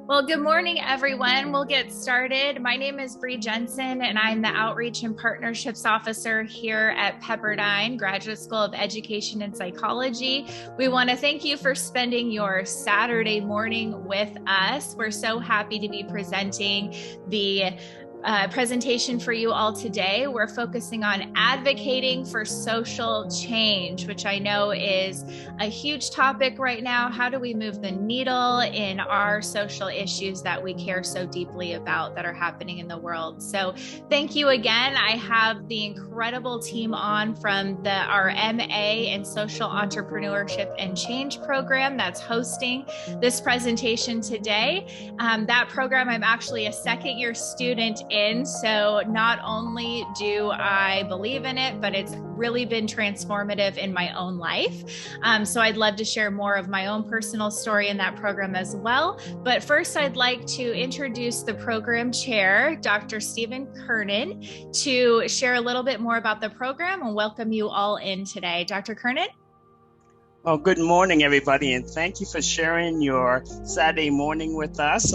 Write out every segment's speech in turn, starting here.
Well, good morning, everyone. We'll get started. My name is Bree Jensen, and I'm the Outreach and Partnerships Officer here at Pepperdine Graduate School of Education and Psychology. We want to thank you for spending your Saturday morning with us. We're so happy to be presenting the presentation for you all today. We're focusing on advocating for social change, which I know is a huge topic right now. How do we move the needle in our social issues that we care so deeply about that are happening in the world? So thank you again. I have the incredible team on from our MA in Social Entrepreneurship and Change program that's hosting this presentation today. That program, I'm actually a second-year student in, so not only do I believe in it, but it's really been transformative in my own life. So I'd love to share more of my own personal story in that program as well. But first, I'd like to introduce the program chair, Dr. Stephen Kernan, to share a little bit more about the program and welcome you all in today. Dr. Kernan? Well, good morning, everybody, and thank you for sharing your Saturday morning with us.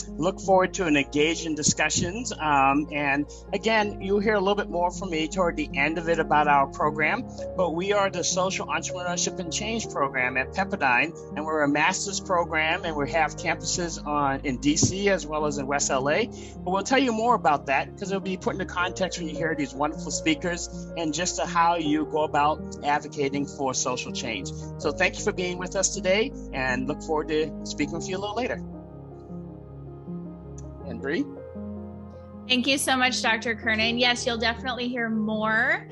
Look forward to an engaging discussions. And again, you'll hear a little bit more from me toward the end of it about our program, but we are the Social Entrepreneurship and Change program at Pepperdine, and we're a master's program, and we have campuses in DC as well as in West LA. But we'll tell you more about that because it'll be put into context when you hear these wonderful speakers and just to how you go about advocating for social change. So thank you for being with us today and look forward to speaking with you a little later. And Bree? Thank you so much, Dr. Kernan. Yes, you'll definitely hear more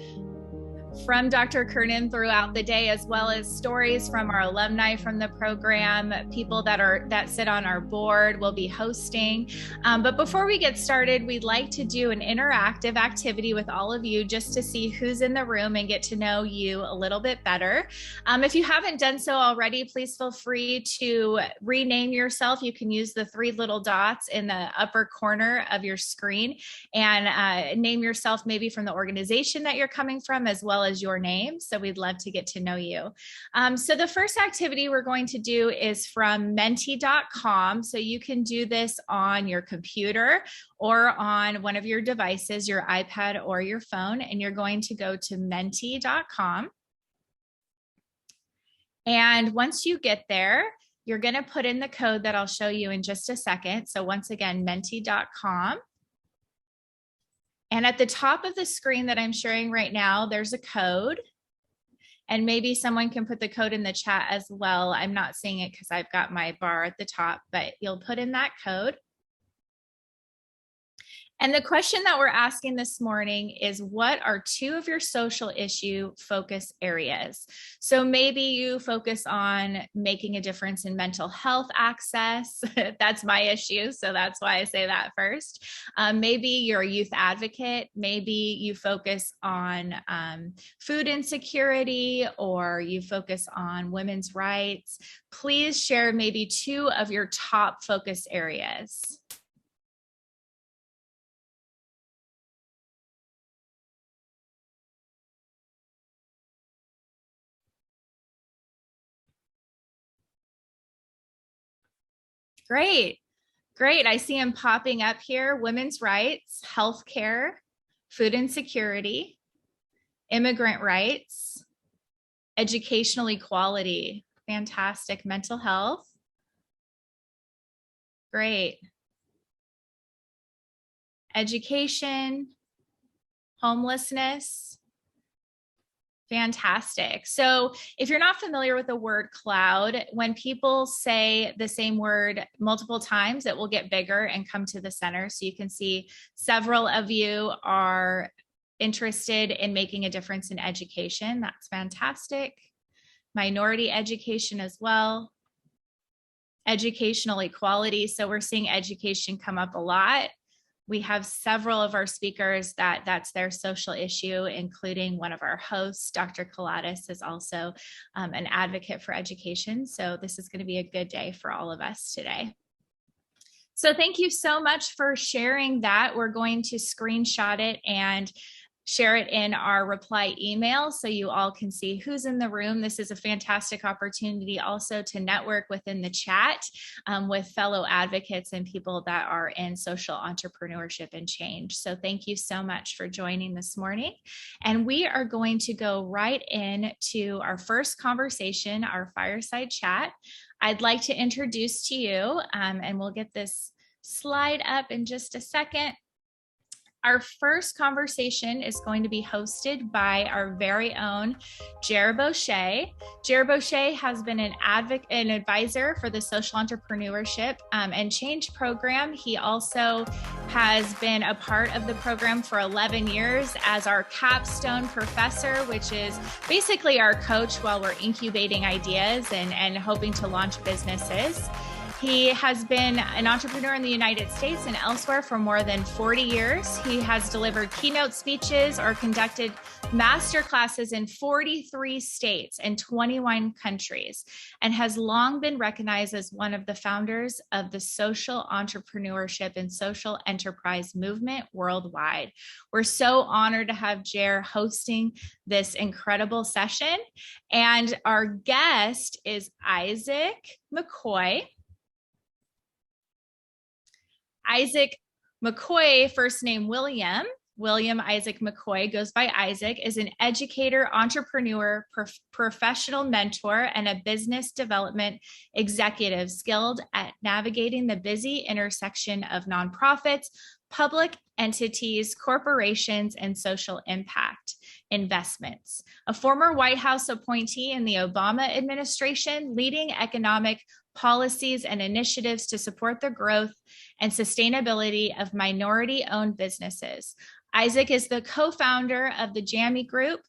from Dr. Kernan throughout the day, as well as stories from our alumni from the program, people that sit on our board will be hosting. But before we get started, we'd like to do an interactive activity with all of you just to see who's in the room and get to know you a little bit better. If you haven't done so already, please feel free to rename yourself. You can use the three little dots in the upper corner of your screen and name yourself maybe from the organization that you're coming from, as well as your name. So we'd love to get to know you. So the first activity we're going to do is from menti.com. So you can do this on your computer or on one of your devices, your iPad or your phone, and you're going to go to menti.com. And once you get there, you're going to put in the code that I'll show you in just a second. So once again, menti.com. And at the top of the screen that I'm sharing right now, there's a code. And maybe someone can put the code in the chat as well. I'm not seeing it because I've got my bar at the top, but you'll put in that code. And the question that we're asking this morning is, what are two of your social issue focus areas? So maybe you focus on making a difference in mental health access. That's my issue, so that's why I say that first. Maybe you're a youth advocate. Maybe you focus on food insecurity, or you focus on women's rights. Please share maybe two of your top focus areas. Great. Great. I see them popping up here. Women's rights, healthcare, food insecurity, immigrant rights, educational equality. Fantastic. Mental health. Great. Education, homelessness. Fantastic. So if you're not familiar with the word cloud, when people say the same word multiple times, it will get bigger and come to the center. So you can see several of you are interested in making a difference in education. That's fantastic. Minority education as well. Educational equality. So we're seeing education come up a lot. We have several of our speakers that's their social issue, including one of our hosts, Dr. Kalatis, is also an advocate for education. So this is going to be a good day for all of us today. So thank you so much for sharing that. We're going to screenshot it and share it in our reply email so you all can see who's in the room. This is a fantastic opportunity also to network within the chat with fellow advocates and people that are in social entrepreneurship and change. So thank you so much for joining this morning. And we are going to go right into our first conversation, our fireside chat. I'd like to introduce to you, and we'll get this slide up in just a second. Our first conversation is going to be hosted by our very own Jer Boucher. Jer Boucher has been an advisor for the Social Entrepreneurship and Change program. He also has been a part of the program for 11 years as our capstone professor, which is basically our coach while we're incubating ideas and hoping to launch businesses. He has been an entrepreneur in the United States and elsewhere for more than 40 years. He has delivered keynote speeches or conducted master classes in 43 states and 21 countries, and has long been recognized as one of the founders of the social entrepreneurship and social enterprise movement worldwide. We're so honored to have Jer hosting this incredible session. And our guest is Isaac McCoy. Isaac McCoy, first name William Isaac McCoy, goes by Isaac, is an educator, entrepreneur, professional mentor, and a business development executive skilled at navigating the busy intersection of nonprofits, public entities, corporations, and social impact investments. A former White House appointee in the Obama administration, leading economic policies and initiatives to support the growth and sustainability of minority-owned businesses. Isaac is the co-founder of the Jammy Group,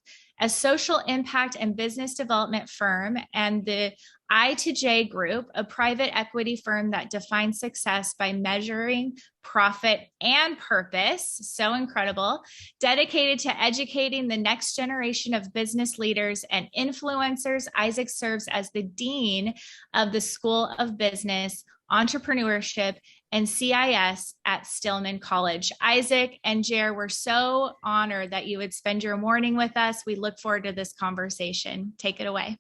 a social impact and business development firm, and the I2J Group, a private equity firm that defines success by measuring profit and purpose. So incredible. Dedicated to educating the next generation of business leaders and influencers, Isaac serves as the dean of the School of Business, Entrepreneurship, and CIS at Stillman College. Isaac and Jer, we're so honored that you would spend your morning with us. We look forward to this conversation. Take it away.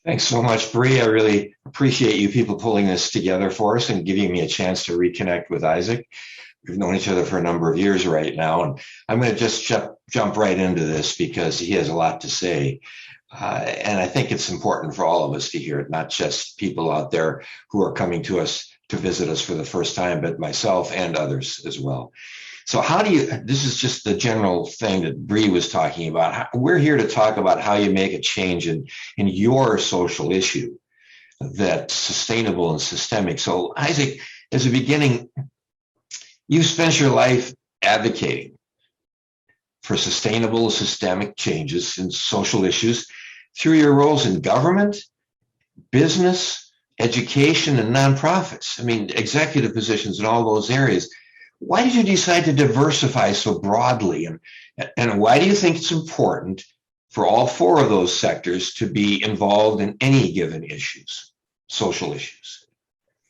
Thanks so much, Bree. I really appreciate you people pulling this together for us and giving me a chance to reconnect with Isaac. We've known each other for a number of years right now, and I'm going to just jump right into this because he has a lot to say. And I think it's important for all of us to hear it, not just people out there who are coming to us to visit us for the first time, but myself and others as well. So this is just the general thing that Bree was talking about. We're here to talk about how you make a change in your social issue that's sustainable and systemic. So Isaac, as a beginning, you spent your life advocating for sustainable systemic changes in social issues through your roles in government, business, education, and nonprofits. I mean, executive positions in all those areas. Why did you decide to diversify so broadly? And why do you think it's important for all four of those sectors to be involved in any given social issues?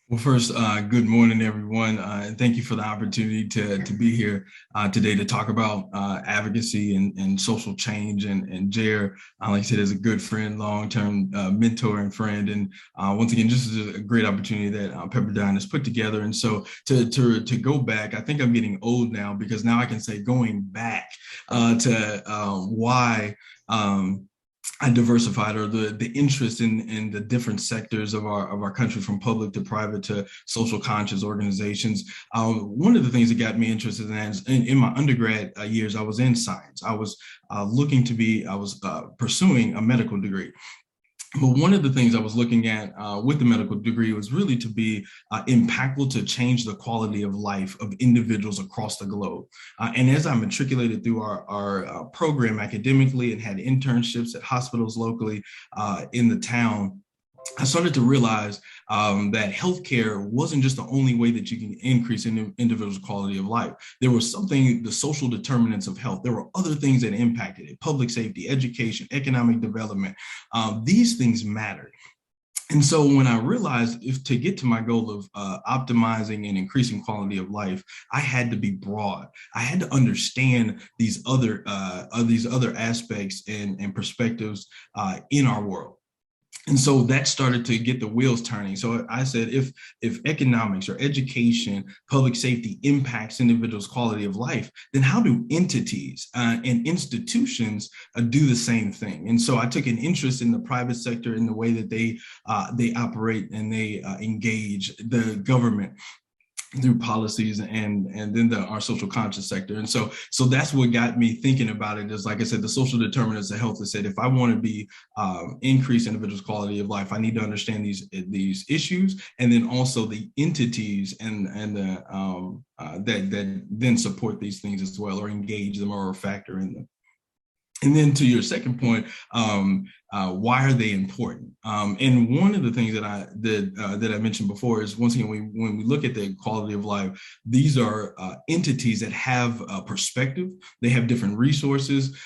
Well, first, good morning, everyone. And thank you for the opportunity to be here today to talk about advocacy and social change. And Jer, like I said, is a good friend, long-term mentor and friend. And once again, this is a great opportunity that Pepperdine has put together. And so to go back, I think I'm getting old now because now I can say going back to why I diversified, or the interest in the different sectors of our country, from public to private to social conscious organizations. One of the things that got me interested in my undergrad years, I was in science. I was pursuing a medical degree. But one of the things I was looking at with the medical degree was really to be impactful to change the quality of life of individuals across the globe. And as I matriculated through our program academically and had internships at hospitals locally in the town, I started to realize that healthcare wasn't just the only way that you can increase an individual's quality of life. There was the social determinants of health. There were other things that impacted it: public safety, education, economic development. These things mattered. And so when I realized if to get to my goal of optimizing and increasing quality of life, I had to be broad. I had to understand these other aspects and perspectives in our world. And so that started to get the wheels turning. So I said, if economics or education, public safety impacts individuals' quality of life, then how do entities and institutions do the same thing? And so I took an interest in the private sector in the way that they operate and they engage the government through policies and then our social conscious sector. And so that's what got me thinking about it is, like I said, the social determinants of health. I said, if I want to be increase individuals' quality of life, I need to understand these issues, and then also the entities and the that then support these things as well, or engage them or factor in them. And then to your second point, why are they important? And one of the things that I mentioned before is, once again, when we look at the quality of life, these are entities that have a perspective. They have different resources.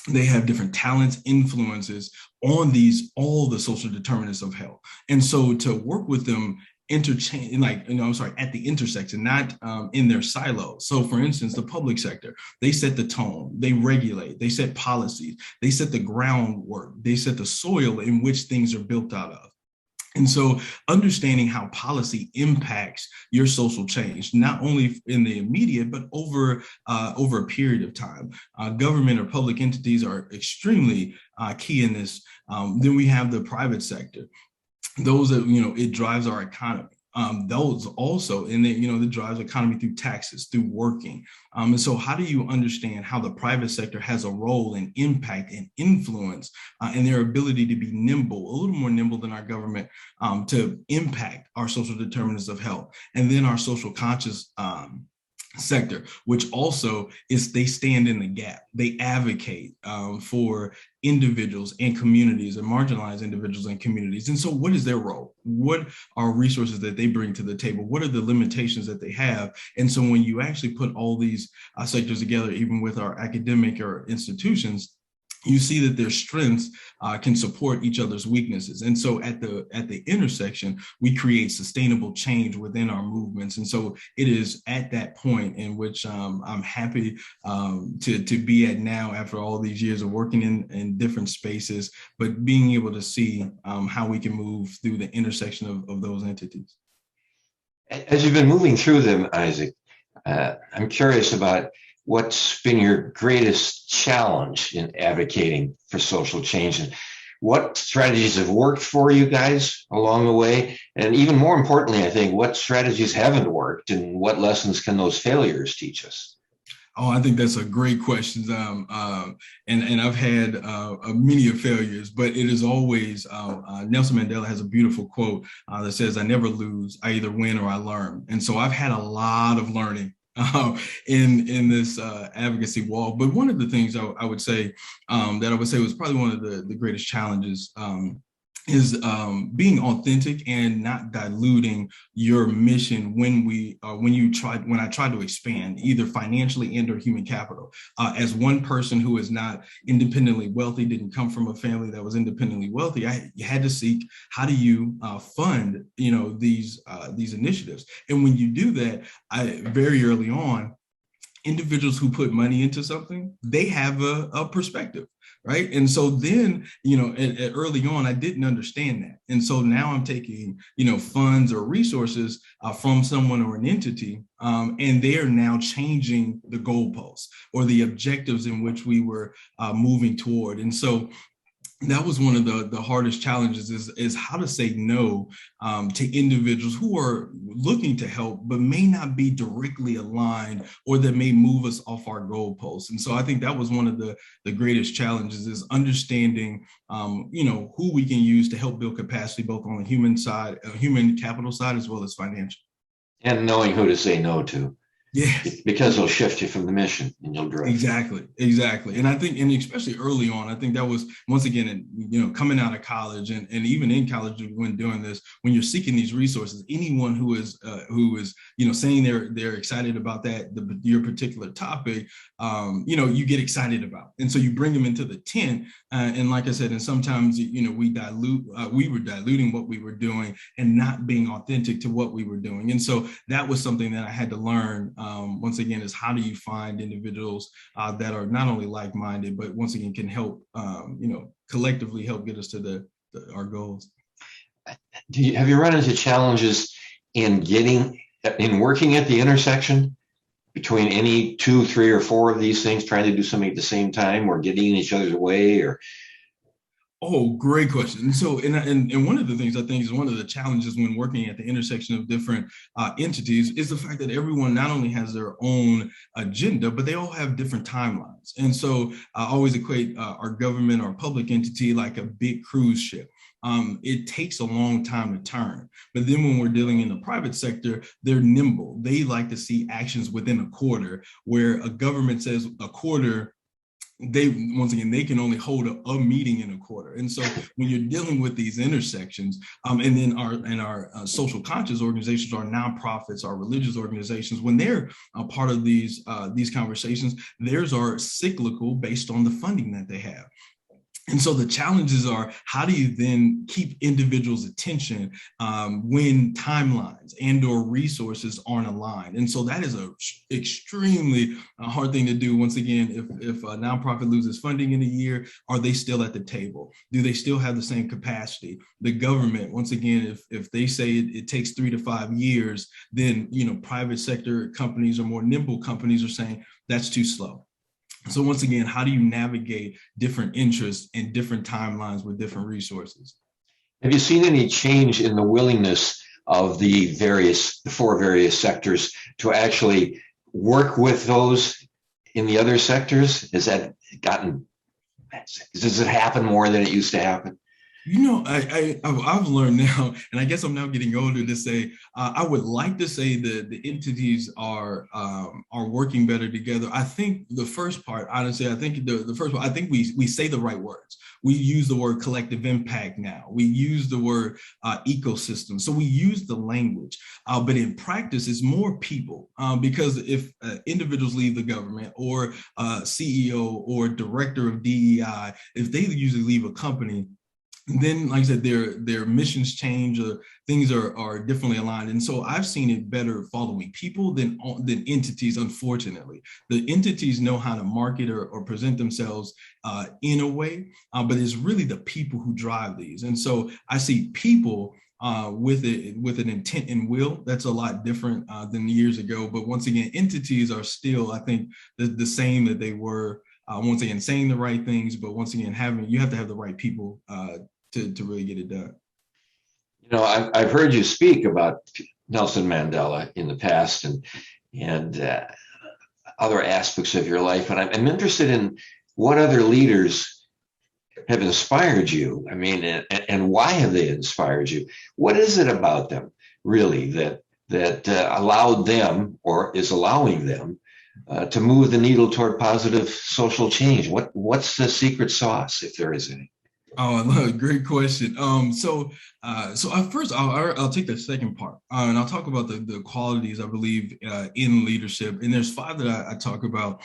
They have different talents, influences on all the social determinants of health. And so to work with them at the intersection, not in their silos. So for instance, the public sector, they set the tone, they regulate, they set policies, they set the groundwork, they set the soil in which things are built out of. And so understanding how policy impacts your social change, not only in the immediate, but over a period of time. Government or public entities are extremely key in this. Then we have the private sector. Those that, it drives our economy. Those also, and then, that drives economy through taxes, through working. And so how do you understand how the private sector has a role in impact and influence and their ability to be nimble, a little more nimble than our government, to impact our social determinants of health, and then our social conscious sector, which also is, they stand in the gap. They advocate for individuals and communities, and marginalized individuals and communities. And so what is their role? What are resources that they bring to the table? What are the limitations that they have? And so when you actually put all these sectors together, even with our academic or institutions, you see that their strengths can support each other's weaknesses. And so at the intersection, we create sustainable change within our movements. And so it is at that point in which I'm happy to be at now, after all these years of working in different spaces, but being able to see how we can move through the intersection of those entities. As you've been moving through them, Isaac, I'm curious about what's been your greatest challenge in advocating for social change, and what strategies have worked for you guys along the way? And even more importantly, I think, what strategies haven't worked, and what lessons can those failures teach us? Oh, I think that's a great question. And I've had many failures, but it is always, Nelson Mandela has a beautiful quote that says, "I never lose, I either win or I learn." And so I've had a lot of learning in this advocacy walk. But one of the things I would say was probably one of the greatest challenges is being authentic and not diluting your mission when I try to expand, either financially and or human capital. As one person who is not independently wealthy, didn't come from a family that was independently wealthy, I had to seek, how do you fund these initiatives? And when you do that, very early on, individuals who put money into something, they have a perspective, right? And so then, early on, I didn't understand that. And so now I'm taking, funds or resources from someone or an entity, and they are now changing the goalposts or the objectives in which we were moving toward. And so that was one of the hardest challenges, is how to say no to individuals who are looking to help, but may not be directly aligned, or that may move us off our goalposts. And so I think that was one of the greatest challenges, is understanding, who we can use to help build capacity, both on the human side, human capital side, as well as financial. And knowing who to say no to. Yeah. Because it'll shift you from the mission and you'll drift. Exactly. And I think, and especially early on, I think that was, once again, coming out of college and even in college when doing this, when you're seeking these resources, anyone who is saying they're excited about your particular topic, you get excited about. And so you bring them into the tent. And like I said, and sometimes, we were diluting what we were doing and not being authentic to what we were doing. And so that was something that I had to learn. Once again, is how do you find individuals that are not only like-minded, but once again can help, collectively help get us to our goals. Have you run into challenges in working at the intersection between any 2, 3, or 4 of these things, trying to do something at the same time, or getting in each other's way, or? Oh, great question. So, and one of the things I think is one of the challenges when working at the intersection of different entities is the fact that everyone not only has their own agenda, but they all have different timelines. And so I always equate our government or public entity like a big cruise ship. It takes a long time to turn. But then when we're dealing in the private sector, they're nimble. They like to see actions within a quarter, where a government says a quarter, they can only hold a meeting in a quarter. And so when you're dealing with these intersections, and then our social conscious organizations, our nonprofits, our religious organizations, when they're a part of these conversations, theirs are cyclical based on the funding that they have. And so the challenges are, how do you then keep individuals' attention when timelines and or resources aren't aligned? And so that is a extremely hard thing to do. Once again, if a nonprofit loses funding in a year, are they still at the table? Do they still have the same capacity? The government, once again, if they say it takes 3 to 5 years, then private sector companies or more nimble companies are saying that's too slow. So once again, how do you navigate different interests and different timelines with different resources? Have you seen any change in the willingness of the 4 various sectors to actually work with those in the other sectors? Does it happen more than it used to happen? I've learned now, and I guess I'm now getting older, to say I would like to say that the entities are working better together. I think the first part, honestly, I think we say the right words. We use the word collective impact now. We use the word ecosystem. So we use the language, but in practice, it's more people, because if individuals leave the government, or CEO or director of DEI, if they usually leave a company, then, like I said, their missions change, or things are differently aligned. And so I've seen it better following people than entities, unfortunately. The entities know how to market or present themselves in a way, but it's really the people who drive these. And so I see people with an intent and will that's a lot different than years ago. But once again, entities are still, I think, the same that they were. Once again, saying the right things, but once again, you have to have the right people to really get it done. I've heard you speak about Nelson Mandela in the past and other aspects of your life, and I'm interested in what other leaders have inspired you. I mean, and why have they inspired you? What is it about them, really, that allowed them, or is allowing them, to move the needle toward positive social change? What's the secret sauce, if there is any? Oh, I love it. Great question. So first, I'll take the second part, and I'll talk about the qualities I believe in leadership. And there's 5 that I talk about,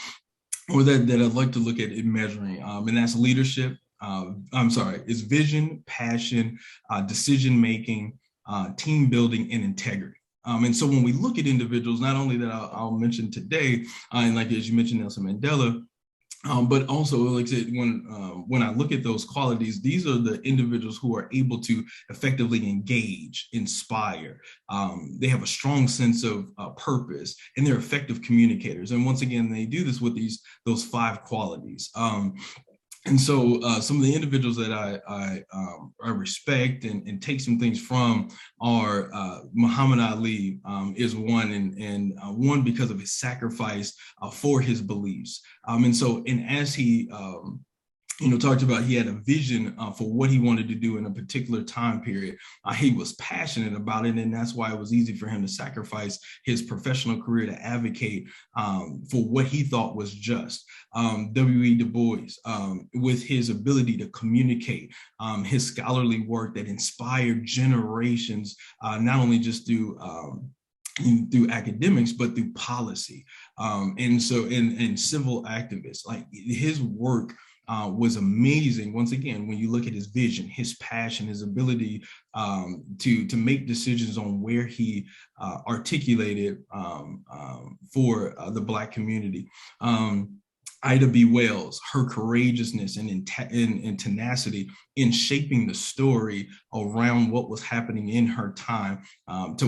or that I'd like to look at in measuring, and that's leadership. It's vision, passion, decision making, team building, and integrity. And so when we look at individuals, not only that I'll mention today, and like as you mentioned, Nelson Mandela, but also, like I said, when I look at those qualities, these are the individuals who are able to effectively engage, inspire. They have a strong sense of purpose, and they're effective communicators. And once again, they do this with those 5 qualities. And so some of the individuals that I respect and take some things from are Muhammad Ali is one, and one because of his sacrifice for his beliefs. And as he talked about he had a vision for what he wanted to do in a particular time period. He was passionate about it, and that's why it was easy for him to sacrifice his professional career to advocate for what he thought was just. W.E. Du Bois, with his ability to communicate, his scholarly work that inspired generations, not only just through academics, but through policy. And civil activists, like his work was amazing. Once again, when you look at his vision, his passion, his ability to make decisions on where he articulated for the Black community. Ida B. Wells, her courageousness and tenacity in shaping the story around what was happening in her time. Like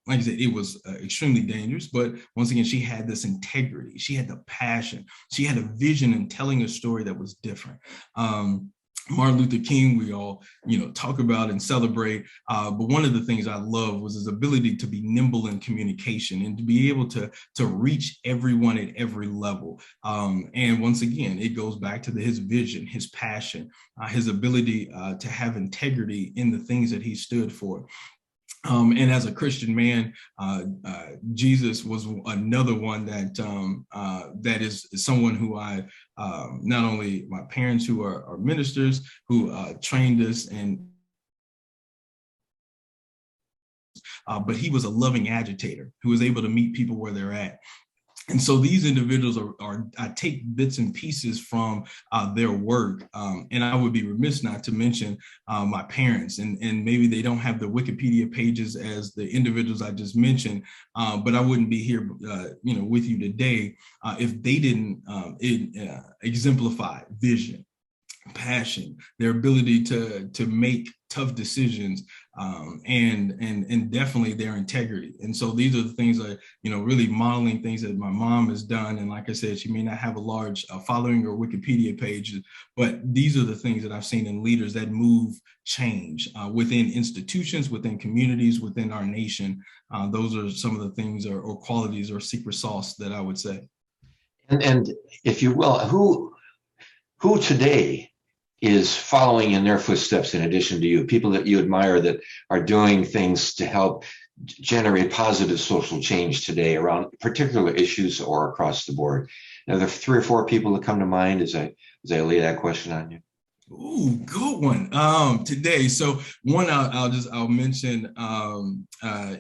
I said, it was extremely dangerous, but once again, she had this integrity, she had the passion, she had a vision in telling a story that was different. Martin Luther King, we all, talk about and celebrate. But one of the things I love was his ability to be nimble in communication and to be able to reach everyone at every level. And once again, it goes back to his vision, his passion, his ability to have integrity in the things that he stood for. And as a Christian man, Jesus was another one that is someone who I, not only my parents who are ministers, who trained us, but he was a loving agitator who was able to meet people where they're at. And so these individuals I take bits and pieces from their work. And I would be remiss not to mention my parents, and maybe they don't have the Wikipedia pages as the individuals I just mentioned, but I wouldn't be here, with you today if they didn't exemplify vision, passion, their ability to make tough decisions, and definitely their integrity. And so these are the things that, really modeling things that my mom has done. And like I said, she may not have a large following or Wikipedia page, but these are the things that I've seen in leaders that move change within institutions, within communities, within our nation. Those are some of the things or qualities or secret sauce that I would say. And if you will, who today is following in their footsteps in addition to you, people that you admire that are doing things to help generate positive social change today around particular issues or across the board? Now, there are 3 or 4 people that come to mind as I lay that question on you. Ooh, good one. Today, so one I'll mention.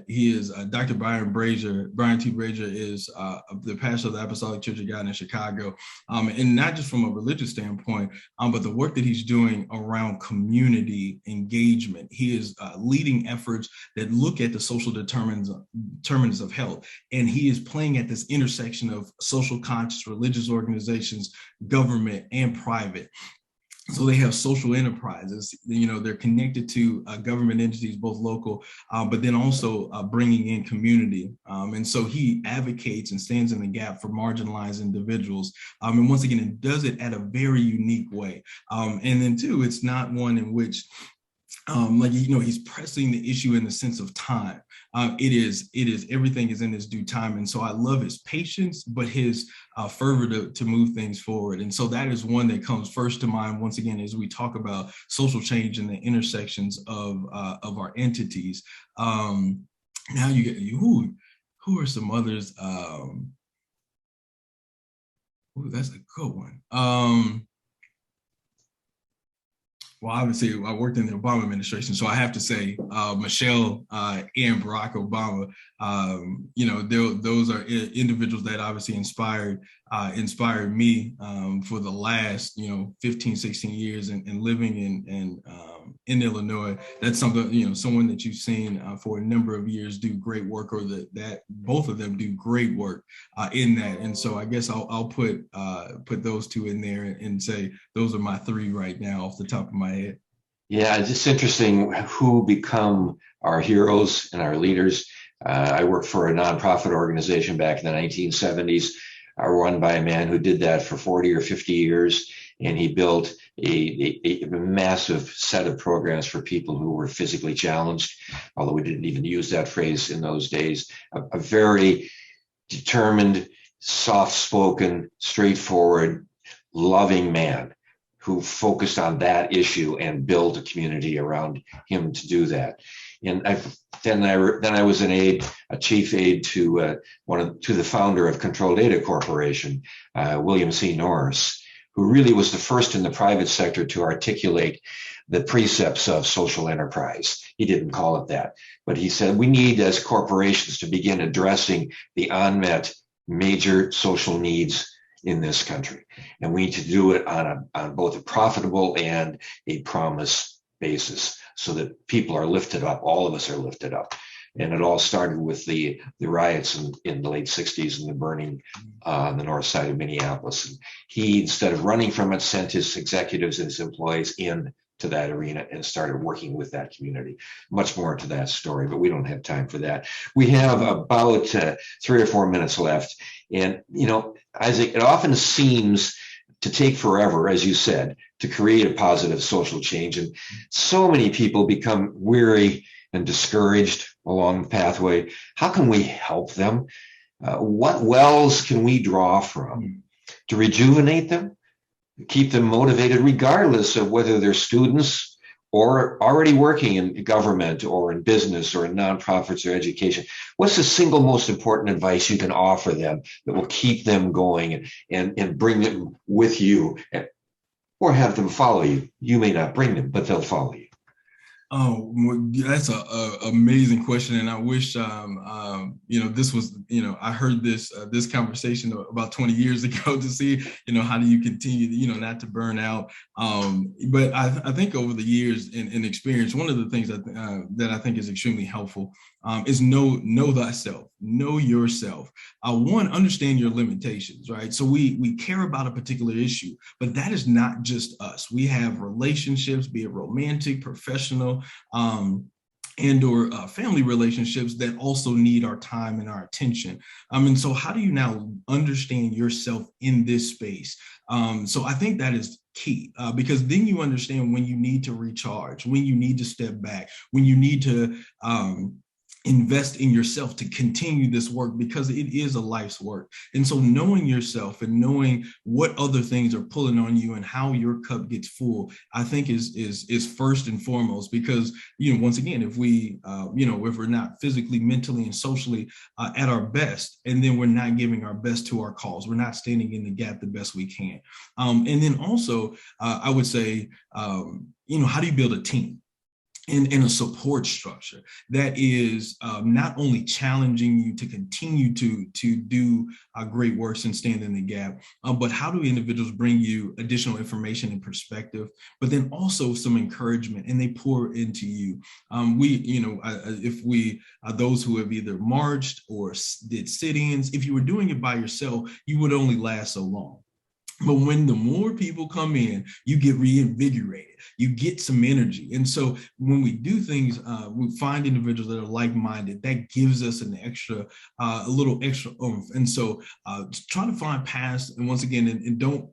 He is Dr. Brian Brazier. Brian T. Brazier is the pastor of the Apostolic Church of God in Chicago, and not just from a religious standpoint, but the work that he's doing around community engagement. He is leading efforts that look at the social determinants of health, and he is playing at this intersection of social conscious religious organizations, government, and private. So they have social enterprises, they're connected to government entities, both local, but then also bringing in community. And so he advocates and stands in the gap for marginalized individuals. And once again, it does it at a very unique way. And then too, it's not one in which he's pressing the issue in the sense of time. It is everything is in its due time. And so I love his patience, but his fervor to move things forward. And so that is one that comes first to mind, once again, as we talk about social change and the intersections of our entities. Now you get, who are some others? That's a good one. Well, obviously, I worked in the Obama administration, so I have to say Michelle and Barack Obama. Those are individuals that obviously inspired me for the last 15, 16 years, and living in Illinois. That's something, someone that you've seen for a number of years do great work, or that both of them do great work in that. And so I guess I'll put those 2 in there and say those are my 3 right now off the top of my head. Yeah, it's just interesting who become our heroes and our leaders. I worked for a nonprofit organization back in the 1970s, run by a man who did that for 40 or 50 years. And he built a massive set of programs for people who were physically challenged, although we didn't even use that phrase in those days. A very determined, soft-spoken, straightforward, loving man who focused on that issue and built a community around him to do that. And then I was a chief aide to the founder of Control Data Corporation, William C. Norris, who really was the first in the private sector to articulate the precepts of social enterprise. He didn't call it that, but he said we need, as corporations, to begin addressing the unmet major social needs in this country, and we need to do it on both a profitable and a promise basis, so that people are lifted up. All of us are lifted up. And it all started with the riots in the late 60s and the burning on the north side of Minneapolis. And he, instead of running from it, sent his executives and his employees in to that arena and started working with that community. Much more to that story, but we don't have time for that. We have about 3 or 4 minutes left. And, Isaac, it often seems to take forever, as you said, to create a positive social change. And so many people become weary and discouraged along the pathway. How can we help them? What wells can we draw from to rejuvenate them, keep them motivated, regardless of whether they're students or already working in government or in business or in nonprofits or education? What's the single most important advice you can offer them that will keep them going and bring them with you, or have them follow you? You may not bring them, but they'll follow you. Oh, that's a amazing question, and I wish this was I heard this conversation about 20 years ago to see how do you continue not to burn out. But I think over the years in experience, one of the things that I think is extremely helpful is know thyself, know yourself. One, understand your limitations, right? So we care about a particular issue, but that is not just us. We have relationships, be it romantic, professional, and or family relationships that also need our time and our attention. And so how do you now understand yourself in this space? So I think that is key, because then you understand when you need to recharge, when you need to step back, when you need to invest in yourself to continue this work, because it is a life's work. And so knowing yourself and knowing what other things are pulling on you and how your cup gets full, I think is first and foremost, because, once again, if we, if we're not physically, mentally, and socially at our best, and then we're not giving our best to our cause, we're not standing in the gap the best we can. And then also, I would say, how do you build a team? In a support structure that is not only challenging you to continue to do great works and stand in the gap, but how do individuals bring you additional information and perspective, but then also some encouragement, and they pour into you. If we those who have either marched or did sit-ins, if you were doing it by yourself, you would only last so long. But when the more people come in, you get reinvigorated, you get some energy. And so when we do things, we find individuals that are like-minded. That gives us a little extra oomph. And so try to find paths, and once again, and don't,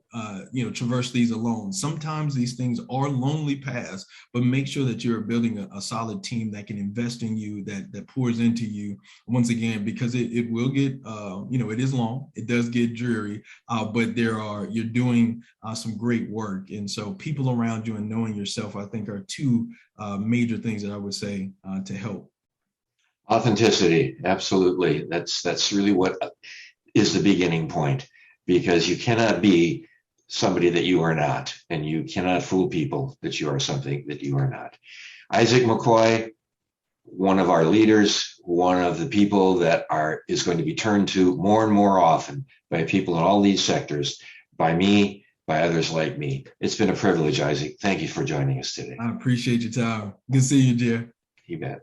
traverse these alone. Sometimes these things are lonely paths, but make sure that you're building a solid team that can invest in you, that pours into you, once again, because it will get, it is long, it does get dreary, but you're doing some great work. And so people around you and knowing yourself, I think, are two major things that I would say to help. Authenticity, absolutely. That's really what is the beginning point, because you cannot be somebody that you are not, and you cannot fool people that you are something that you are not. Isaac McCoy, one of our leaders, one of the people that is going to be turned to more and more often by people in all these sectors, by me, by others like me. It's been a privilege, Isaac. Thank you for joining us today. I appreciate your time. Good seeing you, Jer. You bet.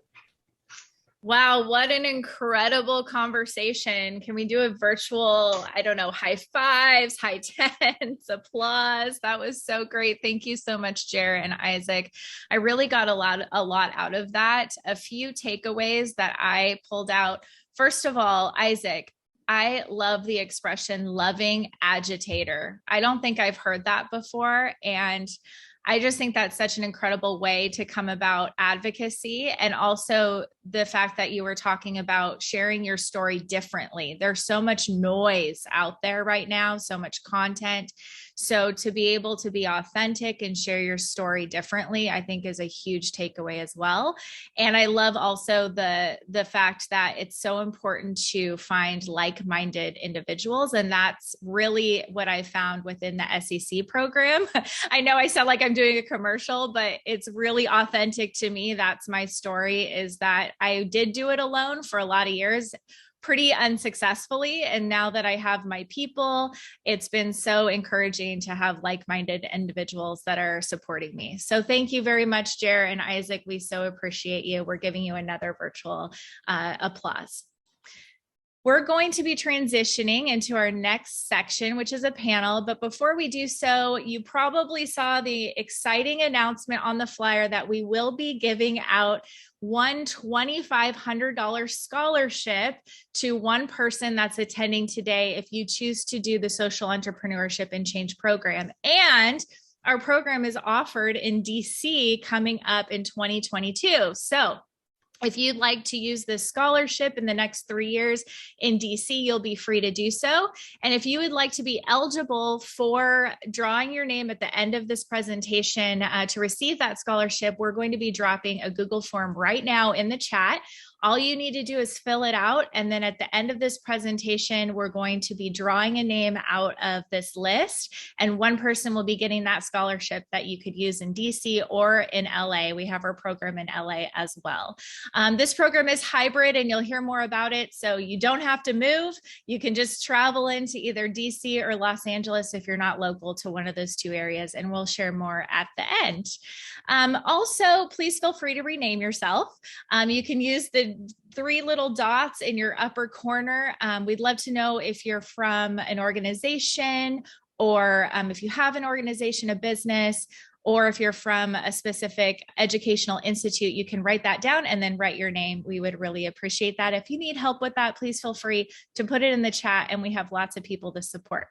Wow, what an incredible conversation. Can we do a virtual, high fives, high tens, applause? That was so great. Thank you so much, Jer and Isaac. I really got a lot out of that. A few takeaways that I pulled out. First of all, Isaac, I love the expression loving agitator. I don't think I've heard that before. And I just think that's such an incredible way to come about advocacy. And also the fact that you were talking about sharing your story differently. There's so much noise out there right now, so much content. So to be able to be authentic and share your story differently, I think is a huge takeaway as well. And I love also the fact that it's so important to find like-minded individuals. And that's really what I found within the SEC program. I know I sound like I'm doing a commercial, but it's really authentic to me. That's my story, is that I did do it alone for a lot of years, pretty unsuccessfully. And now that I have my people, it's been so encouraging to have like-minded individuals that are supporting me. So thank you very much, Jer and Isaac. We so appreciate you. We're giving you another virtual applause. We're going to be transitioning into our next section, which is a panel. But before we do so, you probably saw the exciting announcement on the flyer that we will be giving out one $2,500 scholarship to one person that's attending today if you choose to do the Social Entrepreneurship and Change program. And our program is offered in DC coming up in 2022. So if you'd like to use this scholarship in the next 3 years in DC, you'll be free to do so. And if you would like to be eligible for drawing your name at the end of this presentation to receive that scholarship, we're going to be dropping a Google form right now in the chat. All you need to do is fill it out. And then at the end of this presentation, we're going to be drawing a name out of this list. And one person will be getting that scholarship that you could use in DC or in LA. We have our program in LA as well. This program is hybrid and you'll hear more about it. So you don't have to move. You can just travel into either DC or Los Angeles if you're not local to one of those two areas. And we'll share more at the end. Also, please feel free to rename yourself. You can use the 3 little dots in your upper corner. We'd love to know if you're from an organization or if you have an organization, a business, or if you're from a specific educational institute, you can write that down and then write your name. We would really appreciate that. If you need help with that, please feel free to put it in the chat and we have lots of people to support.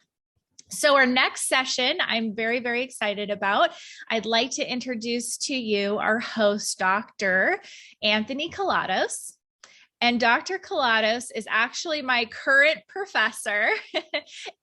So our next session, I'm very, very excited about. I'd like to introduce to you our host, Dr. Anthony Colados. And Dr. Colados is actually my current professor,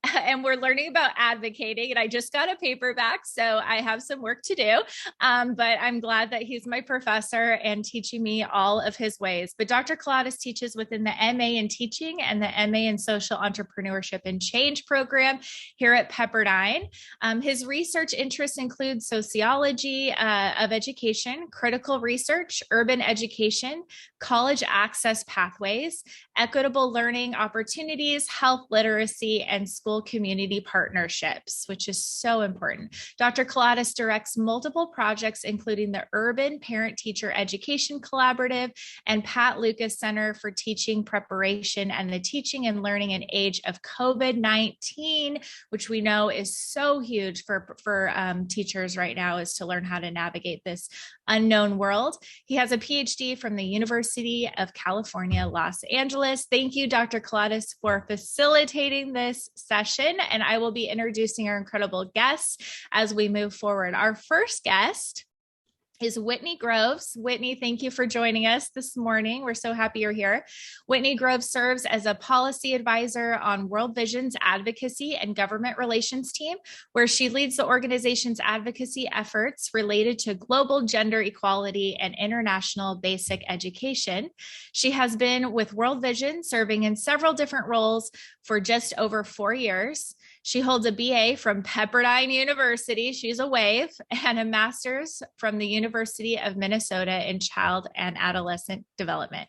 and we're learning about advocating. And I just got a paper back, so I have some work to do. But I'm glad that he's my professor and teaching me all of his ways. But Dr. Colados teaches within the MA in Teaching and the MA in Social Entrepreneurship and Change program here at Pepperdine. His research interests include sociology of education, critical research, urban education, college access pathways, equitable learning opportunities, health literacy, and school community partnerships, which is so important. Dr. Colados directs multiple projects, including the Urban Parent-Teacher Education Collaborative and Pat Lucas Center for Teaching Preparation and the Teaching and Learning in Age of COVID-19, which we know is so huge for teachers right now, is to learn how to navigate this unknown world. He has a PhD from the University of California, Los Angeles. Thank you, Dr. Colados, for facilitating this session, and I will be introducing our incredible guests as we move forward. Our first guest is Whitney Groves. Whitney, thank you for joining us this morning. We're so happy you're here. Whitney Groves serves as a policy advisor on World Vision's advocacy and government relations team, where she leads the organization's advocacy efforts related to global gender equality and international basic education. She has been with World Vision, serving in several different roles for just over 4 years. She holds a BA from Pepperdine University, she's a wave, and a master's from the University of Minnesota in Child and Adolescent Development.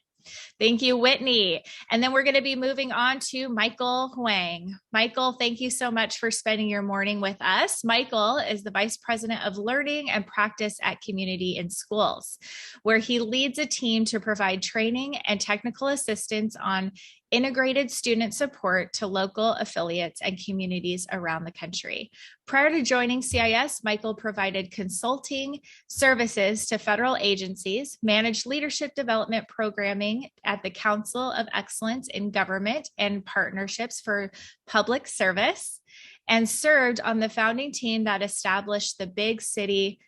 Thank you, Whitney. And then we're going to be moving on to Michael Huang. Michael, thank you so much for spending your morning with us. Michael is the Vice President of Learning and Practice at Community in Schools, where he leads a team to provide training and technical assistance on integrated student support to local affiliates and communities around the country. Prior to joining CIS, Michael provided consulting services to federal agencies, managed leadership development programming at the Council of Excellence in Government and Partnerships for Public Service, and served on the founding team that established the Big City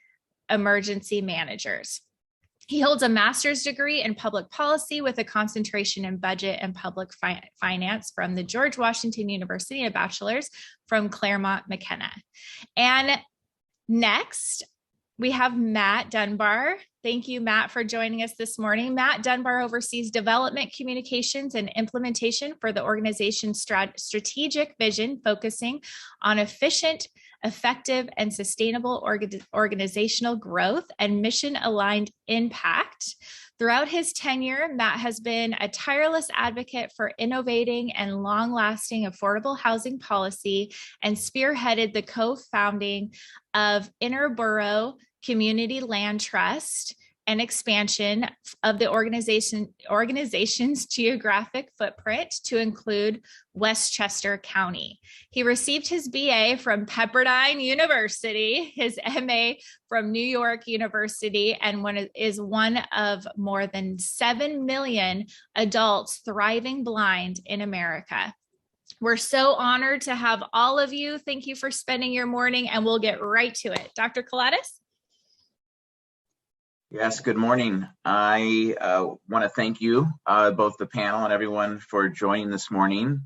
Emergency Managers. He holds a master's degree in public policy with a concentration in budget and public finance from the George Washington University, and a bachelor's from Claremont McKenna. And next, we have Matt Dunbar. Thank you, Matt, for joining us this morning. Matt Dunbar oversees development, communications, and implementation for the organization's strategic vision, focusing on efficient, effective, and sustainable organizational growth and mission-aligned impact. Throughout his tenure, Matt has been a tireless advocate for innovating and long-lasting affordable housing policy and spearheaded the co-founding of Interborough Community Land Trust and expansion of the organization's geographic footprint to include Westchester County. He received his BA from Pepperdine University, his MA from New York University, and is one of more than 7 million adults thriving blind in America. We're so honored to have all of you. Thank you for spending your morning, and we'll get right to it. Dr. Kalatis? Yes, good morning. I want to thank you, both the panel and everyone, for joining this morning.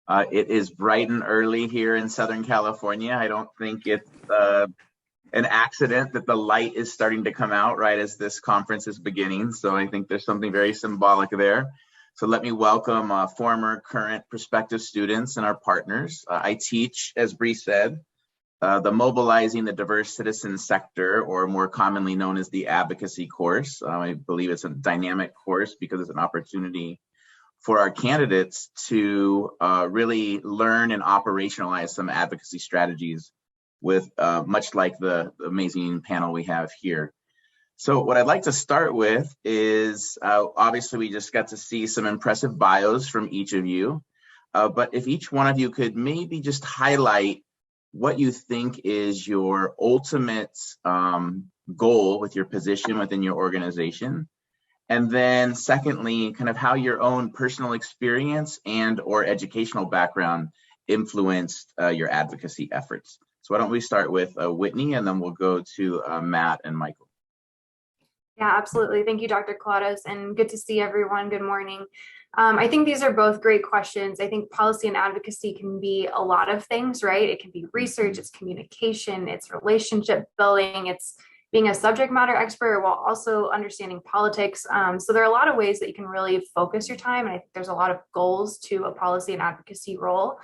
It is bright and early here in Southern California. I don't think it's an accident that the light is starting to come out right as this conference is beginning. So I think there's something very symbolic there. So let me welcome former, current, prospective students and our partners. I teach, as Bree said, the Mobilizing the Diverse Citizen Sector, or more commonly known as the Advocacy course. I believe it's a dynamic course because it's an opportunity for our candidates to really learn and operationalize some advocacy strategies with much like the amazing panel we have here. So what I'd like to start with is, obviously we just got to see some impressive bios from each of you, but if each one of you could maybe just highlight what you think is your ultimate goal with your position within your organization. And then secondly, kind of how your own personal experience and or educational background influenced your advocacy efforts. So why don't we start with Whitney, and then we'll go to Matt and Michael. Yeah, absolutely. Thank you, Dr. Kalatis, and good to see everyone. Good morning. I think these are both great questions. I think policy and advocacy can be a lot of things, right? It can be research, it's communication, it's relationship building, it's being a subject matter expert while also understanding politics. So there are a lot of ways that you can really focus your time. And I think there's a lot of goals to a policy and advocacy role.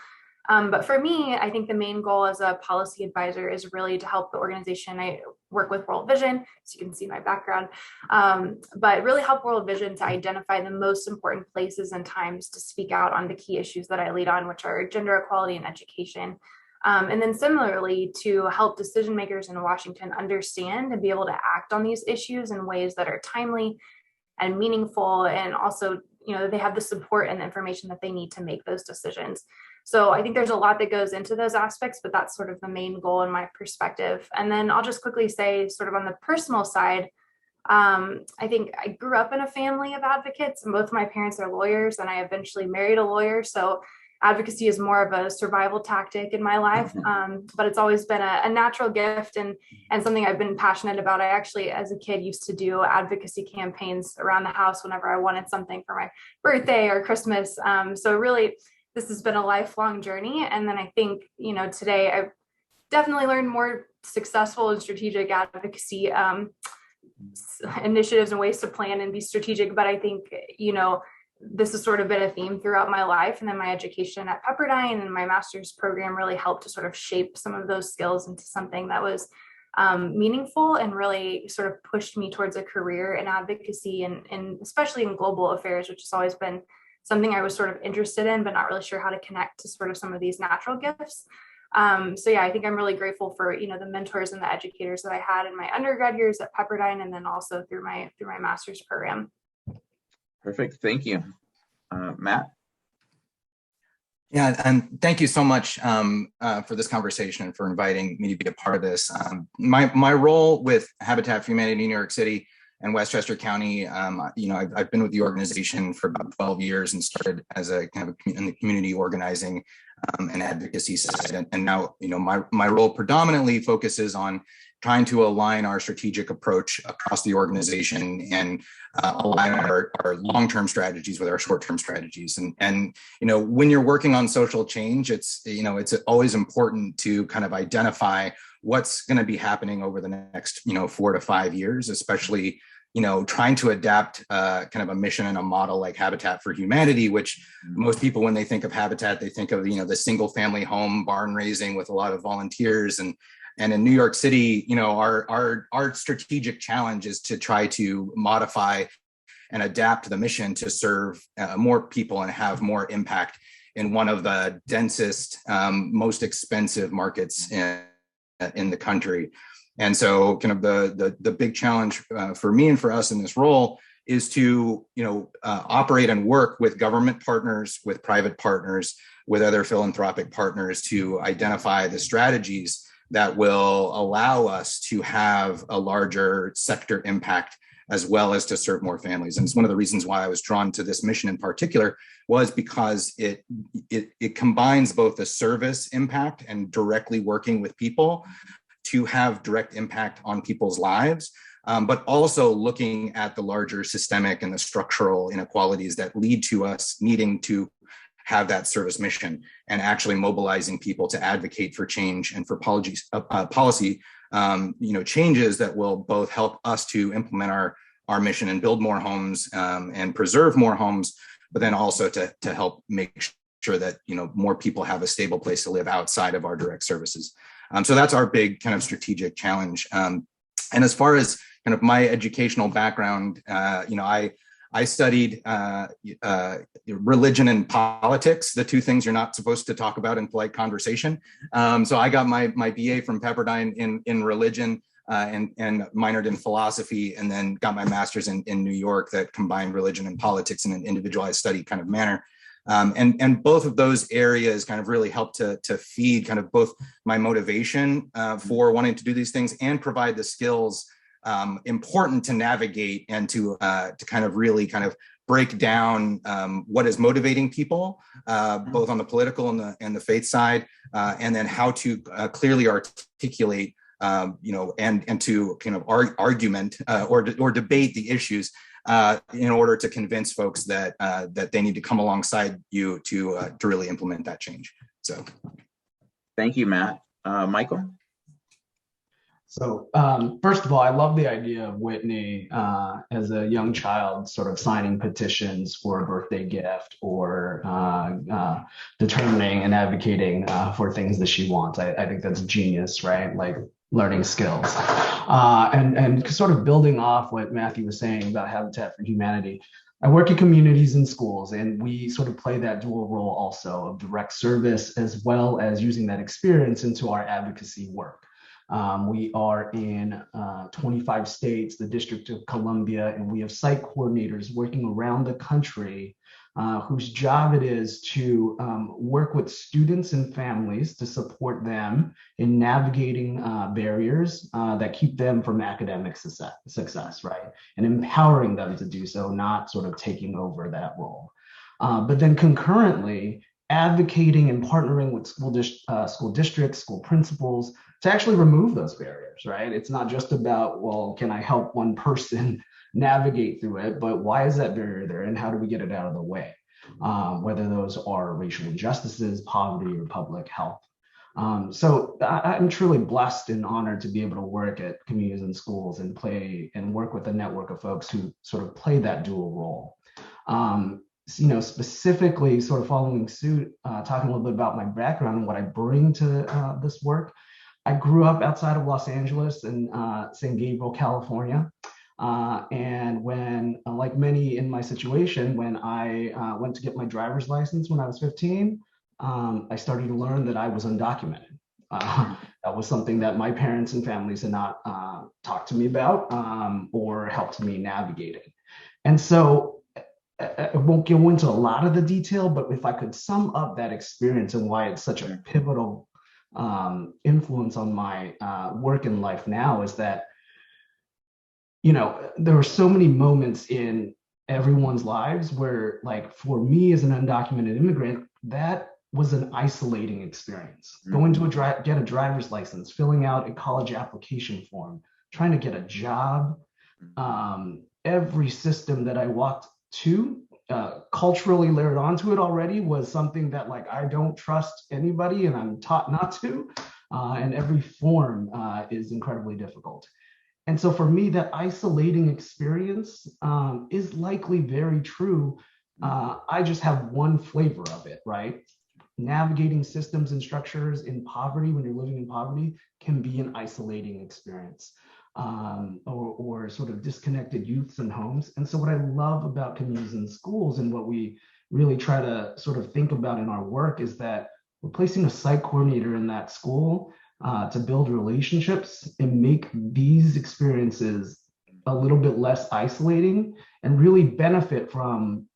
But for me, I think the main goal as a policy advisor is really to help the organization. I work with World Vision, so you can see my background, but really help World Vision to identify the most important places and times to speak out on the key issues that I lead on, which are gender equality and education. And then similarly, to help decision makers in Washington understand and be able to act on these issues in ways that are timely and meaningful, and also, they have the support and the information that they need to make those decisions. So I think there's a lot that goes into those aspects, but that's sort of the main goal in my perspective. And then I'll just quickly say, sort of on the personal side, I think I grew up in a family of advocates, and both my parents are lawyers, and I eventually married a lawyer. So advocacy is more of a survival tactic in my life, but it's always been a natural gift and something I've been passionate about. I actually, as a kid, used to do advocacy campaigns around the house whenever I wanted something for my birthday or Christmas. So really, this has been a lifelong journey. And then I think, today I've definitely learned more successful and strategic advocacy initiatives and ways to plan and be strategic. But I think, this has sort of been a theme throughout my life. And then my education at Pepperdine and my master's program really helped to sort of shape some of those skills into something that was meaningful and really sort of pushed me towards a career in advocacy and especially in global affairs, which has always been something I was sort of interested in, but not really sure how to connect to sort of some of these natural gifts. So yeah, I think I'm really grateful for, the mentors and the educators that I had in my undergrad years at Pepperdine, and then also through my master's program. Perfect, thank you. Matt? Yeah, and thank you so much for this conversation and for inviting me to be a part of this. My role with Habitat for Humanity in New York City and Westchester County, I've been with the organization for about 12 years and started as a kind of in the community organizing and advocacy side. And now, my role predominantly focuses on trying to align our strategic approach across the organization and align our long-term strategies with our short-term strategies. And when you're working on social change, it's always important to kind of identify what's going to be happening over the next 4 to 5 years, especially trying to adapt kind of a mission and a model like Habitat for Humanity, which most people, when they think of Habitat, they think of the single family home barn raising with a lot of volunteers. And in New York City, our strategic challenge is to try to modify and adapt the mission to serve more people and have more impact in one of the densest, most expensive markets in the country. And so kind of the big challenge for me and for us in this role is to operate and work with government partners, with private partners, with other philanthropic partners to identify the strategies that will allow us to have a larger sector impact as well as to serve more families. And it's one of the reasons why I was drawn to this mission in particular was because it combines both the service impact and directly working with people to have direct impact on people's lives, but also looking at the larger systemic and the structural inequalities that lead to us needing to have that service mission and actually mobilizing people to advocate for change and for policy changes that will both help us to implement our mission and build more homes and preserve more homes, but then also to help make sure that more people have a stable place to live outside of our direct services. So that's our big kind of strategic challenge. And as far as kind of my educational background, I studied religion and politics, the two things you're not supposed to talk about in polite conversation. So I got my BA from Pepperdine in religion and minored in philosophy, and then got my master's in New York that combined religion and politics in an individualized study kind of manner. And both of those areas kind of really help to feed kind of both my motivation for wanting to do these things and provide the skills important to navigate and to kind of really kind of break down what is motivating people, both on the political and the faith side, and then how to clearly articulate, and to kind of argument or debate the issues in order to convince folks that they need to come alongside you to really implement that change. So, thank you, Matt. Michael. So first of all, I love the idea of Whitney as a young child sort of signing petitions for a birthday gift or determining and advocating for things that she wants. I think that's genius, right? Like learning skills. And sort of building off what Matthew was saying about Habitat for Humanity. I work in communities and schools, and we sort of play that dual role also of direct service as well as using that experience into our advocacy work. We are in 25 states, the District of Columbia, and we have site coordinators working around the country whose job it is to work with students and families to support them in navigating barriers that keep them from academic success, right? And empowering them to do so, not sort of taking over that role. But then concurrently, advocating and partnering with school districts, school principals to actually remove those barriers, right? It's not just about, well, can I help one person navigate through it, but why is that barrier there and how do we get it out of the way? Whether those are racial injustices, poverty, or public health. So I'm truly blessed and honored to be able to work at communities and schools and play and work with a network of folks who sort of play that dual role. Specifically sort of following suit, talking a little bit about my background and what I bring to this work. I grew up outside of Los Angeles in San Gabriel, California. And when, like many in my situation, when I went to get my driver's license when I was 15, I started to learn that I was undocumented. That was something that my parents and families had not talked to me about or helped me navigate it. And so I won't go into a lot of the detail, but if I could sum up that experience and why it's such a pivotal influence on my work in life now is that, there were so many moments in everyone's lives where, like, for me as an undocumented immigrant, that was an isolating experience. Going to get a driver's license, filling out a college application form, trying to get a job. Every system that I walked to, culturally layered onto it already, was something that like I don't trust anybody and I'm taught not to. And every form is incredibly difficult. And so for me, that isolating experience is likely very true. I just have one flavor of it, right? Navigating systems and structures in poverty, when you're living in poverty, can be an isolating experience, or sort of disconnected youths and homes. And so what I love about communities and schools, and what we really try to sort of think about in our work, is that we're placing a site coordinator in that school to build relationships and make these experiences a little bit less isolating, and really benefit from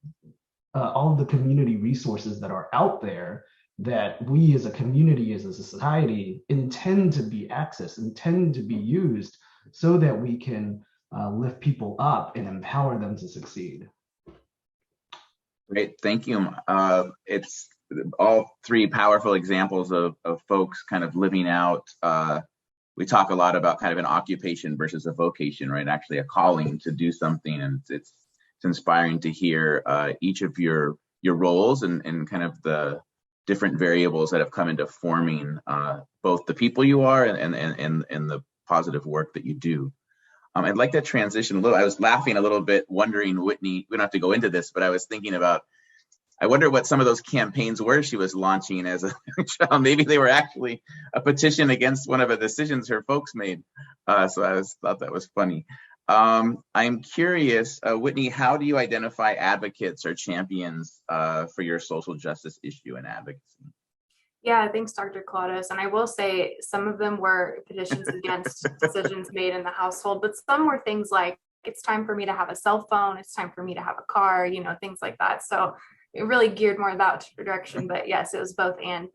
all of the community resources that are out there, that we as a community, as a society, intend to be accessed, intend to be used, so that we can lift people up and empower them to succeed. Great, thank you. It's all three powerful examples of folks kind of living out. We talk a lot about kind of an occupation versus a vocation, right? Actually a calling to do something, and it's inspiring to hear each of your roles and kind of the different variables that have come into forming both the people you are and the positive work that you do. I'd like to transition a little. I was laughing a little bit, wondering, Whitney, we don't have to go into this, but I was thinking about, I wonder what some of those campaigns were she was launching as a child. Maybe they were actually a petition against one of the decisions her folks made. So I thought that was funny. I'm curious, Whitney, how do you identify advocates or champions for your social justice issue and advocacy? Yeah, thanks, Dr. Claudius. And I will say some of them were petitions against decisions made in the household, but some were things like, it's time for me to have a cell phone, it's time for me to have a car, you know, things like that. So it really geared more that direction, but yes, it was both and.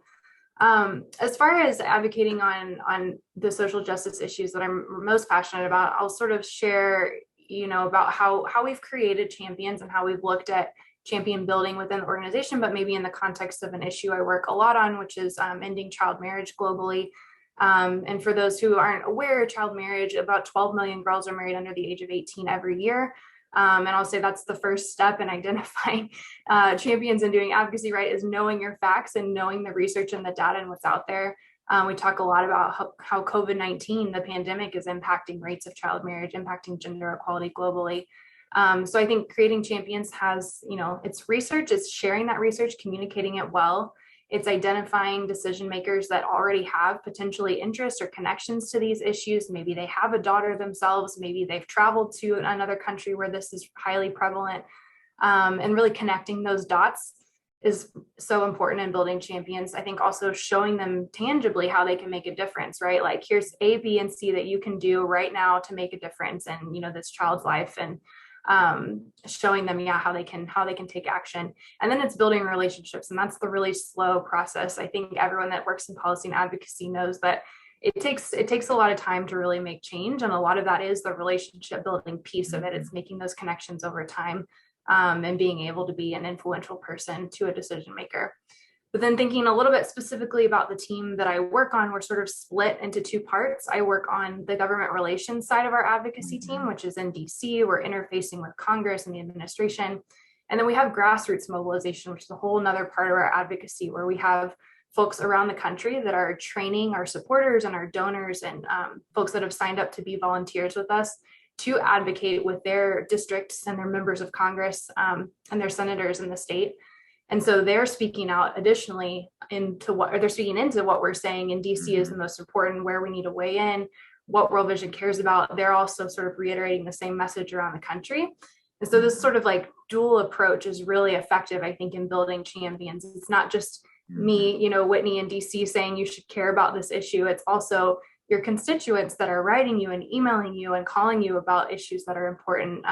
As far as advocating on the social justice issues that I'm most passionate about, I'll sort of share, you know, about how we've created champions and how we've looked at champion building within the organization, but maybe in the context of an issue I work a lot on, which is ending child marriage globally. And for those who aren't aware, child marriage, about 12 million girls are married under the age of 18 every year. And I'll say that's the first step in identifying champions and doing advocacy, right, is knowing your facts and knowing the research and the data and what's out there. We talk a lot about how COVID-19, the pandemic, is impacting rates of child marriage, impacting gender equality globally. So I think creating champions has, you know, it's research, it's sharing that research, communicating it well. It's identifying decision makers that already have potentially interest or connections to these issues. Maybe they have a daughter themselves, maybe they've traveled to another country where this is highly prevalent, and really connecting those dots is so important in building champions. I think also showing them tangibly how they can make a difference, right? Like, here's A, B, and C that you can do right now to make a difference in, you know, this child's life, and showing them, yeah, how they can take action. And then it's building relationships, and that's the really slow process. I think everyone that works in policy and advocacy knows that it takes a lot of time to really make change, and a lot of that is the relationship building piece of it. It's making those connections over time, and being able to be an influential person to a decision maker. But then thinking a little bit specifically about the team that I work on, we're sort of split into two parts. I work on the government relations side of our advocacy team, which is in DC. We're interfacing with Congress and the administration. And then we have grassroots mobilization, which is a whole nother part of our advocacy, where we have folks around the country that are training our supporters and our donors, and folks that have signed up to be volunteers with us to advocate with their districts and their members of Congress, and their senators in the state. And so they're speaking out additionally into what we're saying in DC is the most important, where we need to weigh in, what World Vision cares about. They're also sort of reiterating the same message around the country. And so this sort of like dual approach is really effective, I think, in building champions. It's not just me, you know, Whitney in DC saying you should care about this issue. It's also your constituents that are writing you and emailing you and calling you about issues that are important.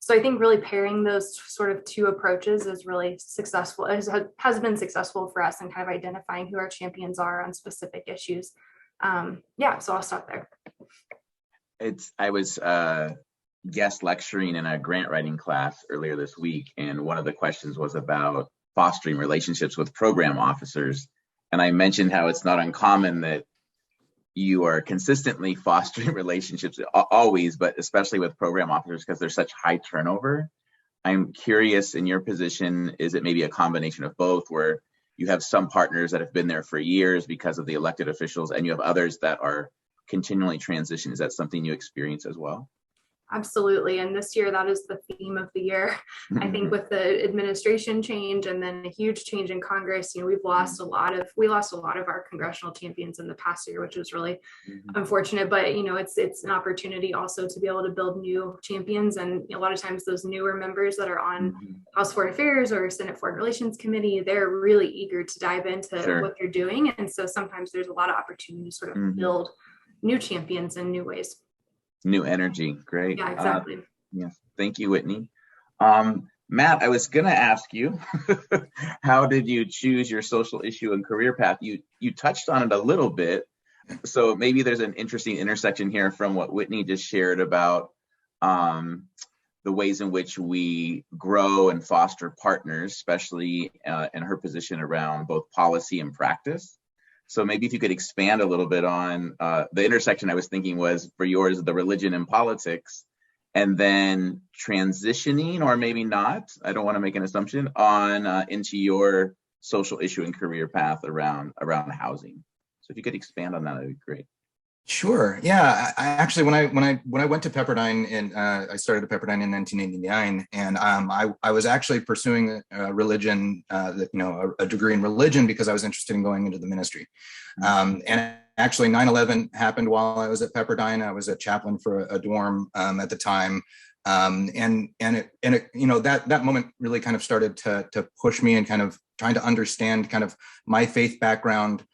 So I think really pairing those sort of two approaches is really successful, has been successful for us in kind of identifying who our champions are on specific issues. Yeah, so I'll stop there. I was guest lecturing in a grant writing class earlier this week, and one of the questions was about fostering relationships with program officers. And I mentioned how it's not uncommon that you are consistently fostering relationships always, but especially with program officers because there's such high turnover. I'm curious, in your position, is it maybe a combination of both, where you have some partners that have been there for years because of the elected officials, and you have others that are continually transition? Is that something you experience as well? Absolutely. And this year, that is the theme of the year. I think with the administration change and then a huge change in Congress, we lost a lot of our congressional champions in the past year, which was really unfortunate. But, it's an opportunity also to be able to build new champions. And a lot of times those newer members that are on House Foreign Affairs or Senate Foreign Relations Committee, they're really eager to dive into what they're doing. And so sometimes there's a lot of opportunity to sort of build new champions in new ways. New energy. Great. Yeah, exactly. Yes. Thank you, Whitney. Matt, I was going to ask you, how did you choose your social issue and career path? You touched on it a little bit. So maybe there's an interesting intersection here from what Whitney just shared about the ways in which we grow and foster partners, especially in her position around both policy and practice. So maybe if you could expand a little bit on the intersection I was thinking was for yours, the religion and politics, and then transitioning, or maybe not, I don't want to make an assumption, on into your social issue and career path around housing. So if you could expand on that, that'd be great. Sure. Yeah. I actually, when I went to Pepperdine, and I started at Pepperdine in 1989, and I was actually pursuing religion, a degree in religion, because I was interested in going into the ministry. And actually, 9/11 happened while I was at Pepperdine. I was a chaplain for a dorm at the time. And that moment really kind of started to push me and kind of trying to understand kind of my faith background,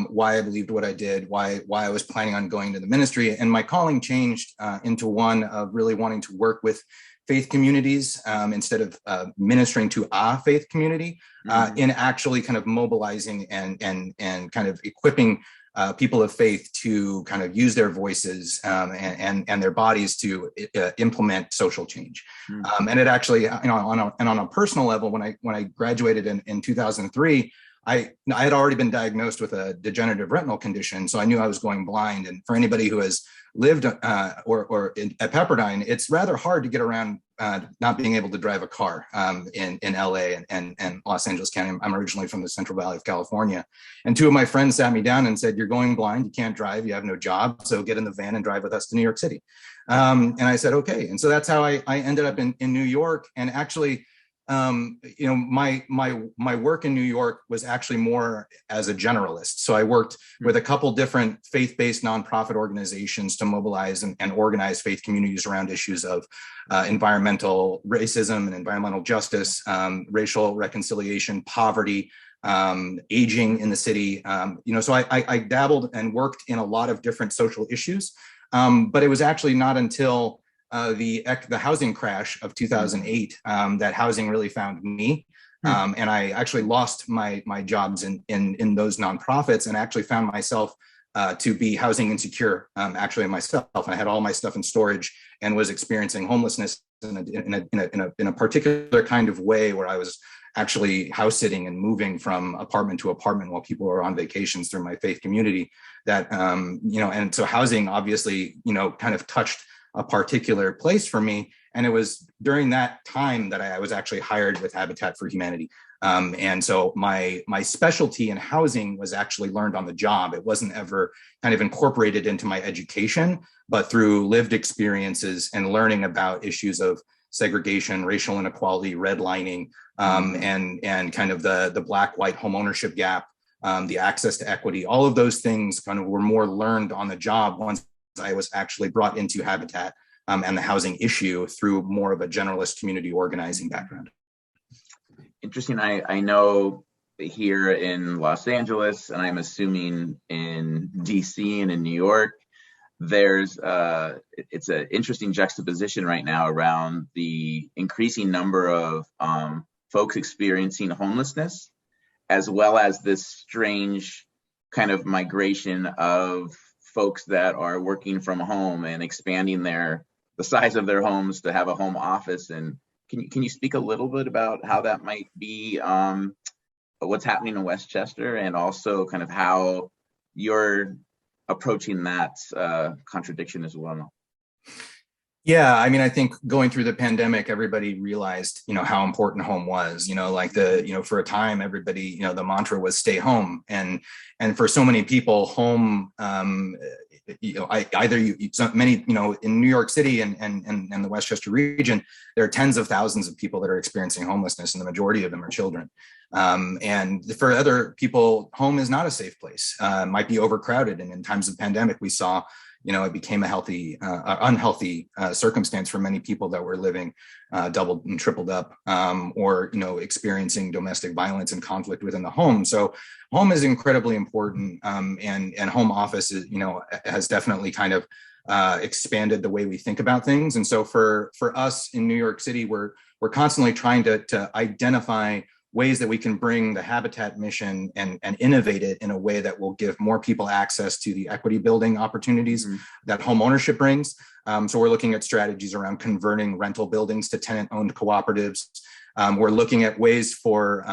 why I believed what I did, why I was planning on going to the ministry. And my calling changed into one of really wanting to work with faith communities instead of ministering to a faith community, in actually kind of mobilizing and kind of equipping people of faith to kind of use their voices and their bodies to implement social change. And it actually, on a personal level, when I graduated in 2003, I had already been diagnosed with a degenerative retinal condition, so I knew I was going blind. And for anybody who has lived at Pepperdine, it's rather hard to get around not being able to drive a car in LA and Los Angeles County. I'm originally from the Central Valley of California. And two of my friends sat me down and said, "You're going blind, you can't drive, you have no job, so get in the van and drive with us to New York City." And I said, okay. And so that's how I ended up in New York. And actually, my work in New York was actually more as a generalist. So I worked with a couple different faith-based nonprofit organizations to mobilize and organize faith communities around issues of environmental racism and environmental justice, racial reconciliation, poverty, aging in the city. So I dabbled and worked in a lot of different social issues, but it was actually not until the housing crash of 2008 that housing really found me. And I actually lost my jobs in those nonprofits, and actually found myself to be housing insecure, actually myself. And I had all my stuff in storage and was experiencing homelessness in a particular kind of way, where I was actually house sitting and moving from apartment to apartment while people were on vacations through my faith community. And so housing obviously, kind of touched a particular place for me. And it was during that time that I was actually hired with Habitat for Humanity. And so my specialty in housing was actually learned on the job. It wasn't ever kind of incorporated into my education, but through lived experiences and learning about issues of segregation, racial inequality, redlining, and kind of the black-white homeownership gap, the access to equity. All of those things kind of were more learned on the job once I was actually brought into Habitat and the housing issue through more of a generalist community organizing background. Interesting. I know here in Los Angeles, and I'm assuming in DC and in New York, it's an interesting juxtaposition right now around the increasing number of folks experiencing homelessness, as well as this strange kind of migration of folks that are working from home and expanding the size of their homes to have a home office and Can you speak a little bit about how that might be, what's happening in Westchester, and also kind of how you're approaching that contradiction as well? Yeah, I mean, I think going through the pandemic, everybody realized, how important home was. Like for a time, everybody, the mantra was stay home, and for so many people, home, many, in New York City and the Westchester region, there are tens of thousands of people that are experiencing homelessness, and the majority of them are children. And for other people, home is not a safe place. Might be overcrowded, and in times of pandemic, we saw it became a unhealthy circumstance for many people that were living doubled and tripled up, or experiencing domestic violence and conflict within the home. So home is incredibly important, and home office is, has definitely kind of expanded the way we think about things. And so for us in New York City, we're constantly trying to identify ways that we can bring the Habitat mission and innovate it in a way that will give more people access to the equity building opportunities that home ownership brings. So we're looking at strategies around converting rental buildings to tenant-owned cooperatives. We're looking at ways for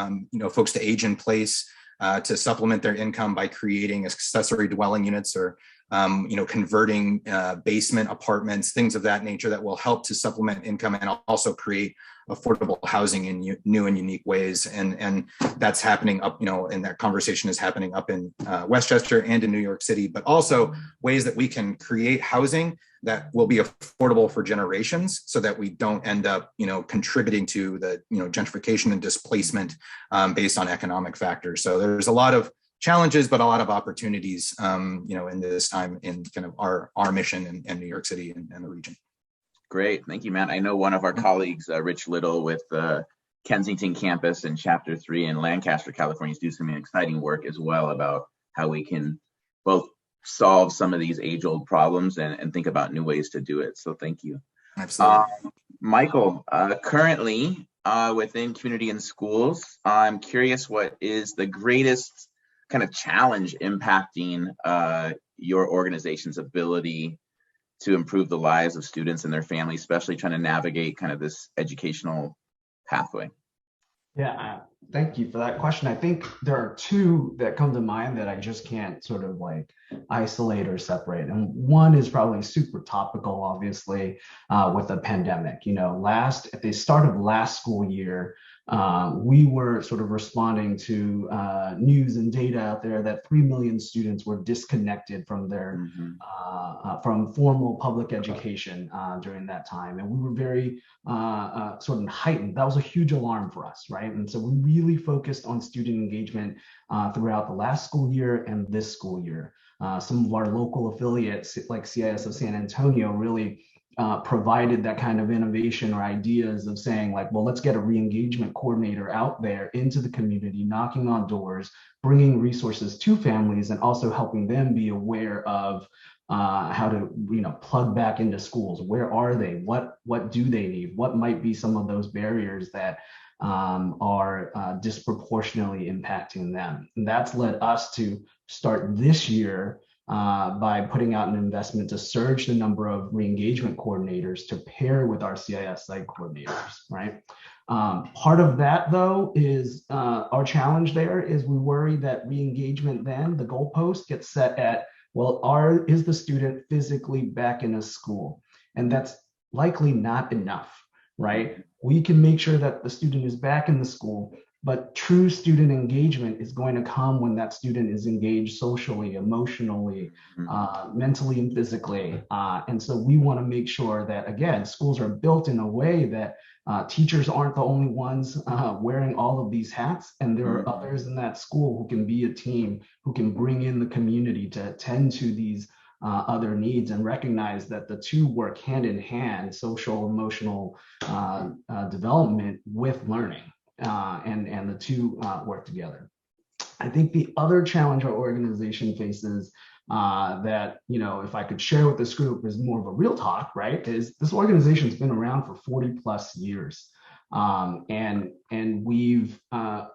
folks to age in place, to supplement their income by creating accessory dwelling units, or converting basement apartments, things of that nature that will help to supplement income and also create affordable housing in new and unique ways. And that's happening up, and that conversation is happening up in Westchester and in New York City, but also ways that we can create housing that will be affordable for generations, so that we don't end up, contributing to the, gentrification and displacement based on economic factors. So there's a lot of challenges, but a lot of opportunities, in this time in kind of our mission in New York City and the region. Great, thank you, Matt. I know one of our colleagues, Rich Little, with the Kensington campus and Chapter 3 in Lancaster, California, is doing some exciting work as well about how we can both solve some of these age-old problems and think about new ways to do it. So thank you. Absolutely. Michael, currently within community and schools, I'm curious, what is the greatest kind of challenge impacting your organization's ability to improve the lives of students and their families, especially trying to navigate kind of this educational pathway? Yeah, thank you for that question. I think there are two that come to mind that I just can't sort of like isolate or separate. And one is probably super topical, obviously, with the pandemic. At the start of last school year, we were sort of responding to news and data out there that 3 million students were disconnected from their from formal public education during that time, and we were very sort of heightened. That was a huge alarm for us, right? And so we really focused on student engagement throughout the last school year and this school year. Some of our local affiliates, like CIS of San Antonio, really provided that kind of innovation or ideas of saying, like, well, let's get a re-engagement coordinator out there into the community, knocking on doors, bringing resources to families, and also helping them be aware of how to plug back into schools. Where are they? What do they need? What might be some of those barriers that are disproportionately impacting them? And that's led us to start this year by putting out an investment to surge the number of re-engagement coordinators to pair with our CIS site coordinators, right? Part of that, though, is our challenge there is we worry that re-engagement, then the goalpost gets set at, well, is the student physically back in a school? And that's likely not enough, right? We can make sure that the student is back in the school, but true student engagement is going to come when that student is engaged socially, emotionally, mentally, and physically. And so we want to make sure that, again, schools are built in a way that teachers aren't the only ones wearing all of these hats, and there are others in that school who can be a team, who can bring in the community to attend to these other needs, and recognize that the two work hand in hand, social, emotional development with learning. And the two work together. I think the other challenge our organization faces that, if I could share with this group, is more of a real talk, right? Is this organization's been around for 40 plus years. And we've, a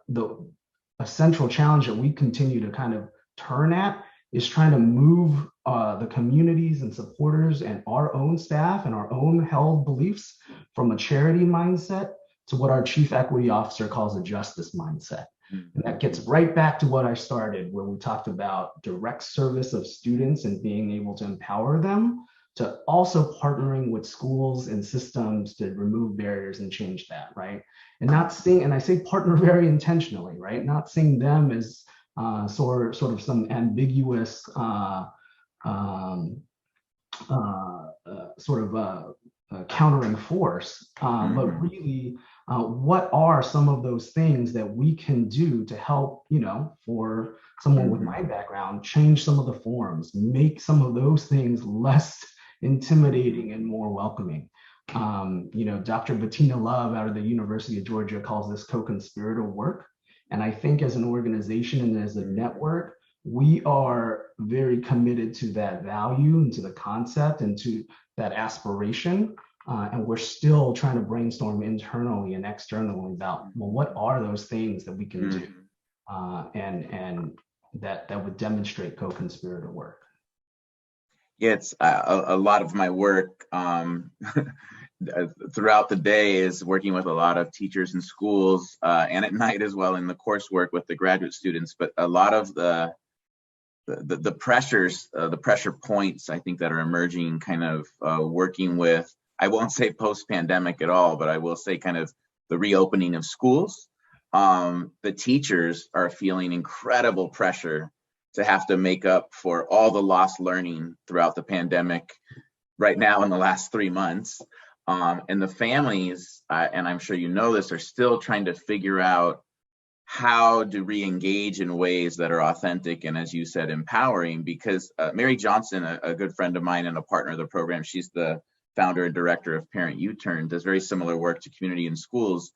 central challenge that we continue to kind of turn at is trying to move the communities and supporters and our own staff and our own held beliefs from a charity mindset to what our chief equity officer calls a justice mindset. And that gets right back to what I started, where we talked about direct service of students and being able to empower them, to also partnering with schools and systems to remove barriers and change that, right? And not seeing, and I say partner very intentionally, right? Not seeing them as sort of some ambiguous countering force, but really what are some of those things that we can do to help, for someone with my background, change some of the forms, make some of those things less intimidating and more welcoming. Dr. Bettina Love out of the University of Georgia calls this co-conspirator work. And I think as an organization and as a network, we are very committed to that value and to the concept and to that aspiration. And we're still trying to brainstorm internally and externally about, well, what are those things that we can do and that would demonstrate co-conspirator work. It's a lot of my work throughout the day is working with a lot of teachers in schools and at night as well in the coursework with the graduate students. But a lot of the pressures, the pressure points, I think, that are emerging, kind of working with, I won't say post-pandemic at all, but I will say kind of the reopening of schools. The teachers are feeling incredible pressure to have to make up for all the lost learning throughout the pandemic right now in the last 3 months. And the families, and I'm sure you know this, are still trying to figure out how to re-engage in ways that are authentic and, as you said, empowering. Because Mary Johnson, a good friend of mine and a partner of the program, she's the founder and director of Parent U-Turn, does very similar work to community and schools.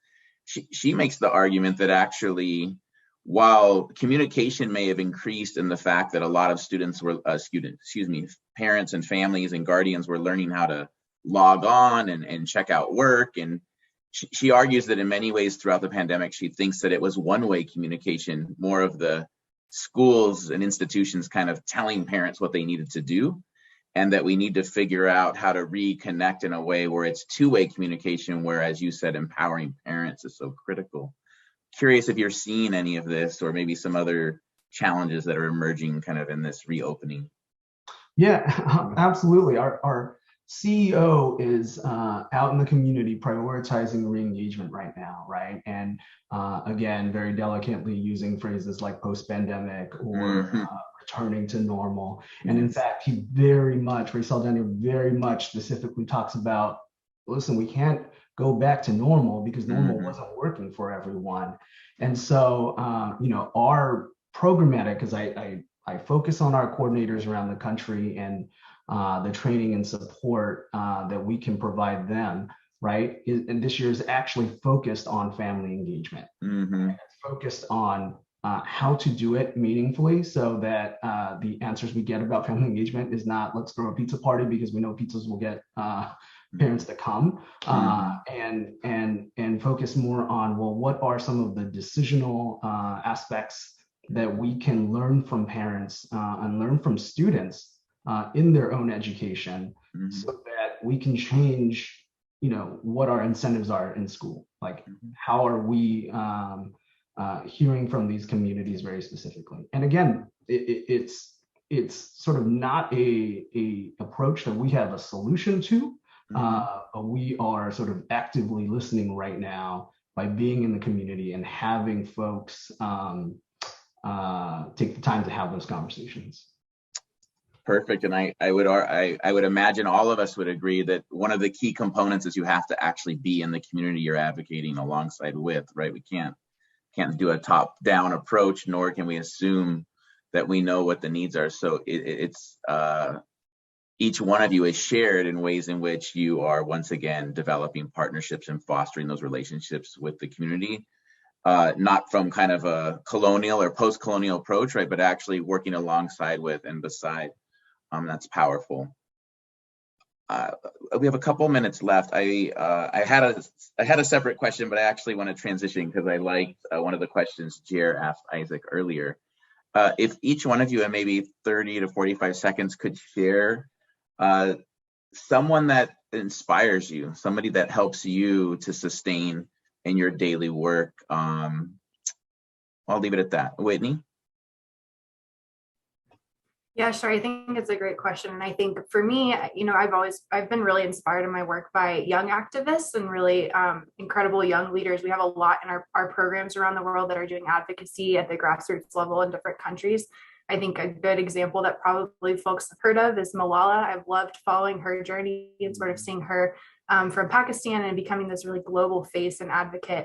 She makes the argument that actually, while communication may have increased in the fact that a lot of parents and families and guardians were learning how to log on and check out work. And she argues that in many ways throughout the pandemic, she thinks that it was one-way communication, more of the schools and institutions kind of telling parents what they needed to do, and that we need to figure out how to reconnect in a way where it's two-way communication, where, as you said, empowering parents is so critical. Curious if you're seeing any of this or maybe some other challenges that are emerging kind of in this reopening. Yeah, absolutely. Our CEO is out in the community prioritizing re-engagement right now, right? And again, very delicately using phrases like post-pandemic or returning to normal. And in fact, he Ray Saldana very much specifically talks about, listen, we can't go back to normal because normal wasn't working for everyone. And so, our programmatic, because I focus on our coordinators around the country and the training and support that we can provide them, right? And this year is actually focused on family engagement. It's focused on how to do it meaningfully so that the answers we get about family engagement is not, let's throw a pizza party because we know pizzas will get parents to come, and focus more on, well, what are some of the decisional aspects that we can learn from parents and learn from students in their own education, so that we can change, what our incentives are in school. Like, how are we hearing from these communities very specifically? And again, it's sort of not a approach that we have a solution to. We are sort of actively listening right now by being in the community and having folks take the time to have those conversations. Perfect. And I would imagine all of us would agree that one of the key components is you have to actually be in the community you're advocating alongside with, right? We can't do a top-down approach, nor can we assume that we know what the needs are. So it's each one of you is shared in ways in which you are, once again, developing partnerships and fostering those relationships with the community, not from kind of a colonial or post-colonial approach, right? But actually working alongside with and beside. That's powerful. We have a couple minutes left. I had a separate question, but I actually want to transition because I liked one of the questions Jer asked Isaac earlier. If each one of you in maybe 30 to 45 seconds could share someone that inspires you, somebody that helps you to sustain in your daily work. I'll leave it at that. Whitney? Yeah, sure. I think it's a great question. And I think for me, I've been really inspired in my work by young activists and really incredible young leaders. We have a lot in our programs around the world that are doing advocacy at the grassroots level in different countries. I think a good example that probably folks have heard of is Malala. I've loved following her journey and sort of seeing her from Pakistan and becoming this really global face and advocate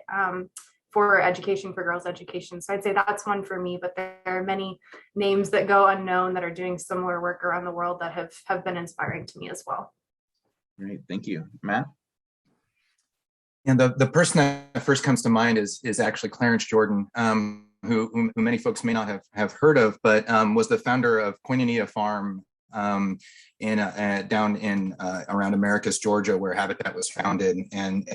for education, for girls' education. So I'd say that's one for me, but there are many names that go unknown that are doing similar work around the world that have been inspiring to me as well. Great, thank you. Matt? And the person that first comes to mind is actually Clarence Jordan, who many folks may not have heard of, but was the founder of Koinonia Farm down in around Americus, Georgia, where Habitat was founded. And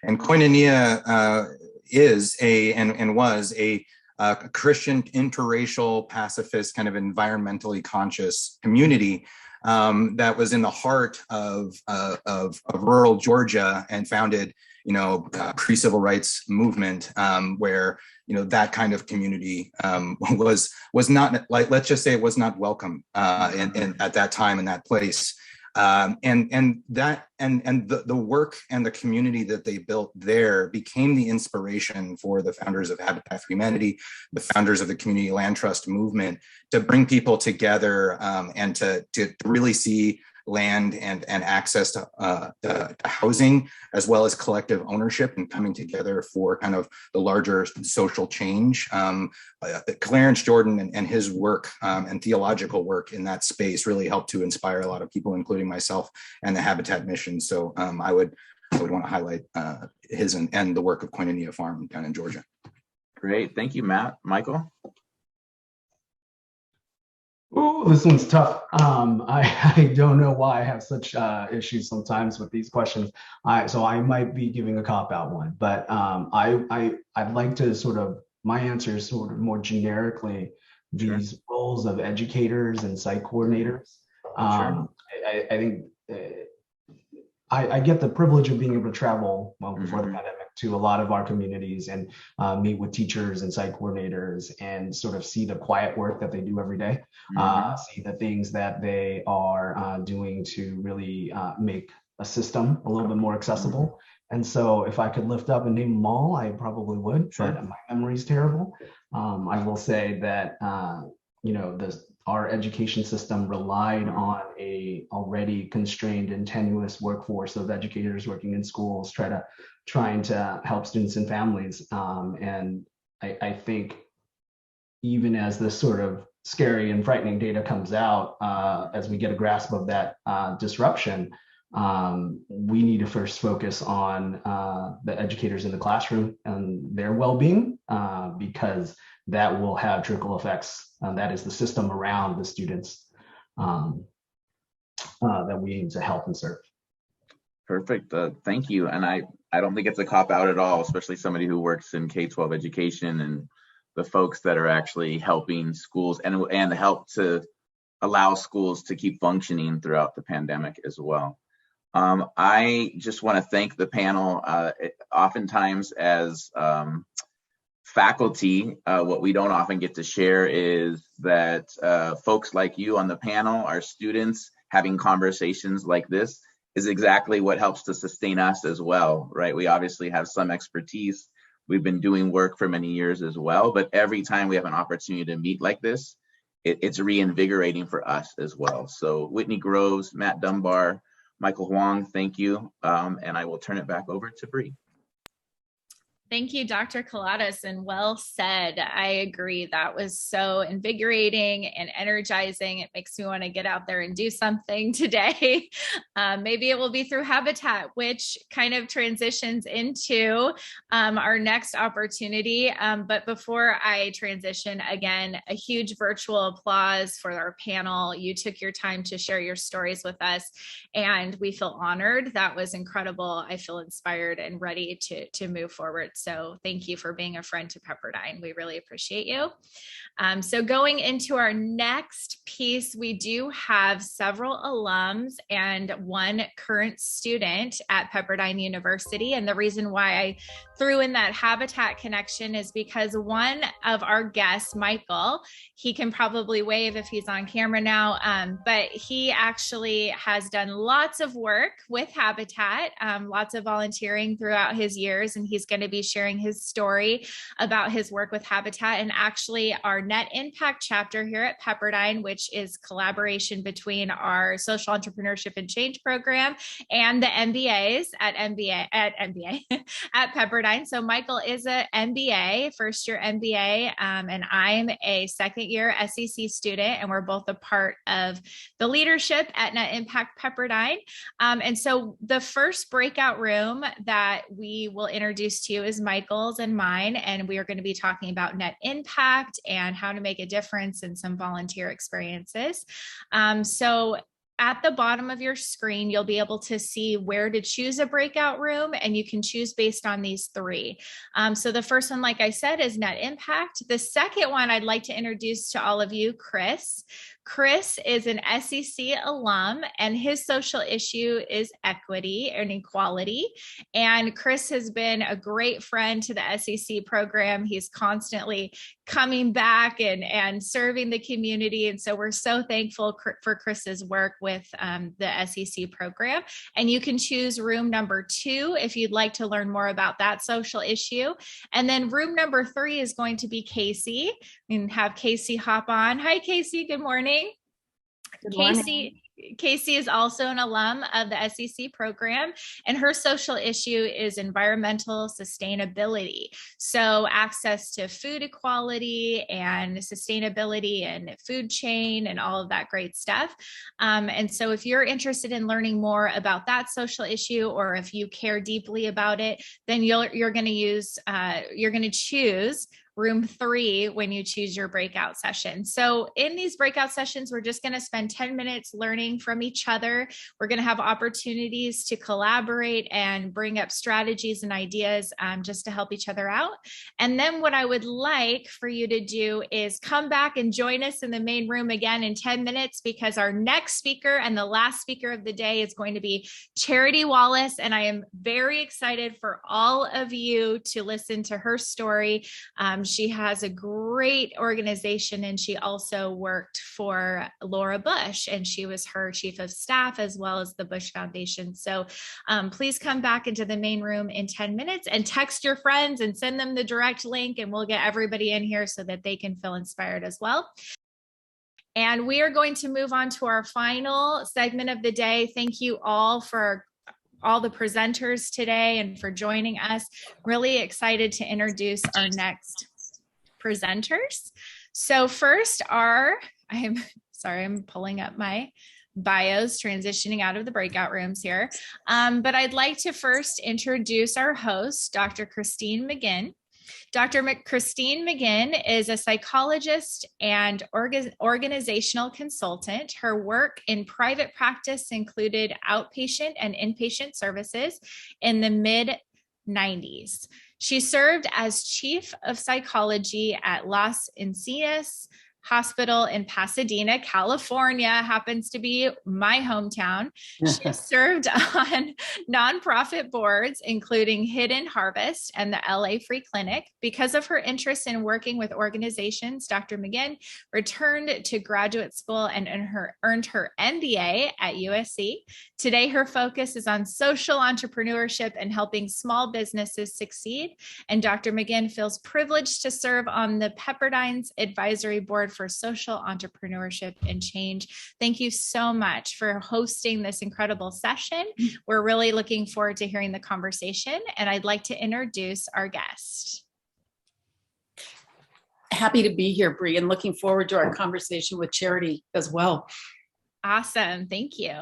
Koinonia is was a Christian, interracial, pacifist, kind of environmentally conscious community that was in the heart of rural Georgia and founded, pre-civil rights movement, where that kind of community was not, like, let's just say it was not welcome at that time in that place. And the work and the community that they built there became the inspiration for the founders of Habitat for Humanity, the founders of the Community Land Trust movement, to bring people together and to really see land and access to housing, as well as collective ownership and coming together for kind of the larger social change. Clarence Jordan and his work and theological work in that space really helped to inspire a lot of people, including myself and the Habitat mission. So I would want to highlight his and the work of Koinonia Farm down in Georgia. Great, thank you, Matt. Michael? Ooh, this one's tough. I don't know why I have such issues sometimes with these questions. So I might be giving a cop-out one, but I'd like to my answer is sort of more generically these roles of educators and site coordinators. I think I get the privilege of being able to travel before the pandemic to a lot of our communities and meet with teachers and site coordinators and sort of see the quiet work that they do every day, see the things that they are doing to really make a system a little bit more accessible. And so if I could lift up and name them all, I probably would, but my memory's terrible. I will say that, our education system relied on a already constrained and tenuous workforce of educators working in schools, trying to help students and families. And I think even as this sort of scary and frightening data comes out, as we get a grasp of that disruption, we need to first focus on the educators in the classroom and their well-being, because that will have trickle effects. That is the system around the students that we aim to help and serve. Perfect. Thank you. And I don't think it's a cop-out at all, especially somebody who works in K-12 education and the folks that are actually helping schools and help to allow schools to keep functioning throughout the pandemic as well. I just want to thank the panel. Oftentimes as faculty, what we don't often get to share is that folks like you on the panel, our students, having conversations like this is exactly what helps to sustain us as well, right? We obviously have some expertise. We've been doing work for many years as well, but every time we have an opportunity to meet like this, it's reinvigorating for us as well. So Whitney Groves, Matt Dunbar, Michael Huang, thank you. And I will turn it back over to Bree. Thank you, Dr. Coladas, and well said. I agree. That was so invigorating and energizing. It makes me want to get out there and do something today. Maybe it will be through Habitat, which kind of transitions into our next opportunity. But before I transition, again, a huge virtual applause for our panel. You took your time to share your stories with us, and we feel honored. That was incredible. I feel inspired and ready to move forward. support. So thank you for being a friend to Pepperdine. We really appreciate you. So going into our next piece, we do have several alums and one current student at Pepperdine University. And the reason why I threw in that habitat connection is because one of our guests, Michael, he can probably wave if he's on camera now, but he actually has done lots of work with Habitat, lots of volunteering throughout his years, and he's going to be sharing his story about his work with Habitat. And actually our Net Impact chapter here at Pepperdine, which is collaboration between our social entrepreneurship and change program and the MBAs at at Pepperdine. So Michael is a MBA, first year MBA, and I'm a second year SEC student, and we're both a part of the leadership at Net Impact Pepperdine. And so the first breakout room that we will introduce to you is Michael's and mine, and we are going to be talking about net impact and how to make a difference in some volunteer experiences. So at the bottom of your screen, you'll be able to see where to choose a breakout room, and you can choose based on these three. So the first one, like I said, is net impact. The second one I'd like to introduce to all of you, Chris. Chris is an SEC alum, and his social issue is equity and equality. And Chris has been a great friend to the SEC program. He's constantly coming back and serving the community. And so we're so thankful for Chris's work with the SEC program. And you can choose room number 2 if you'd like to learn more about that social issue. And then room number 3 is going to be Casey. We can have Casey hop on. Hi, Casey. Good morning. Good morning. Casey is also an alum of the SEC program, and her social issue is environmental sustainability. So access to food equality and sustainability and food chain and all of that great stuff. And so if you're interested in learning more about that social issue, or if you care deeply about it, then you're going to choose room 3 when you choose your breakout session. So in these breakout sessions, we're just going to spend 10 minutes learning from each other. We're going to have opportunities to collaborate and bring up strategies and ideas just to help each other out. And then what I would like for you to do is come back and join us in the main room again in 10 minutes, because our next speaker and the last speaker of the day is going to be Charity Wallace. And I am very excited for all of you to listen to her story. She has a great organization, and she also worked for Laura Bush, and she was her chief of staff as well as the Bush Foundation. So please come back into the main room in 10 minutes and text your friends and send them the direct link, and we'll get everybody in here so that they can feel inspired as well. And we are going to move on to our final segment of the day. Thank you all for all the presenters today and for joining us. Really excited to introduce our next presenters. So first I'm pulling up my bios, transitioning out of the breakout rooms here. But I'd like to first introduce our host, Dr. Christine McGinn. Dr. Christine McGinn is a psychologist and organizational consultant. Her work in private practice included outpatient and inpatient services in the mid-90s. She served as chief of psychology at Los Encinas Hospital in Pasadena, California, happens to be my hometown. She served on nonprofit boards, including Hidden Harvest and the LA Free Clinic. Because of her interest in working with organizations, Dr. McGinn returned to graduate school and earned her MBA at USC. Today, her focus is on social entrepreneurship and helping small businesses succeed. And Dr. McGinn feels privileged to serve on the Pepperdine's advisory board for social entrepreneurship and change. Thank you so much for hosting this incredible session. We're really looking forward to hearing the conversation, and I'd like to introduce our guest. Happy to be here, Bree, and looking forward to our conversation with Charity as well. Awesome. Thank you.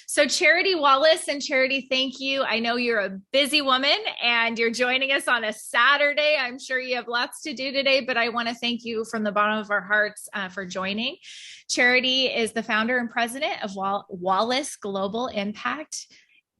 So Charity Wallace, and Charity, thank you. I know you're a busy woman and you're joining us on a Saturday. I'm sure you have lots to do today, but I want to thank you from the bottom of our hearts for joining. Charity is the founder and president of Wallace Global Impact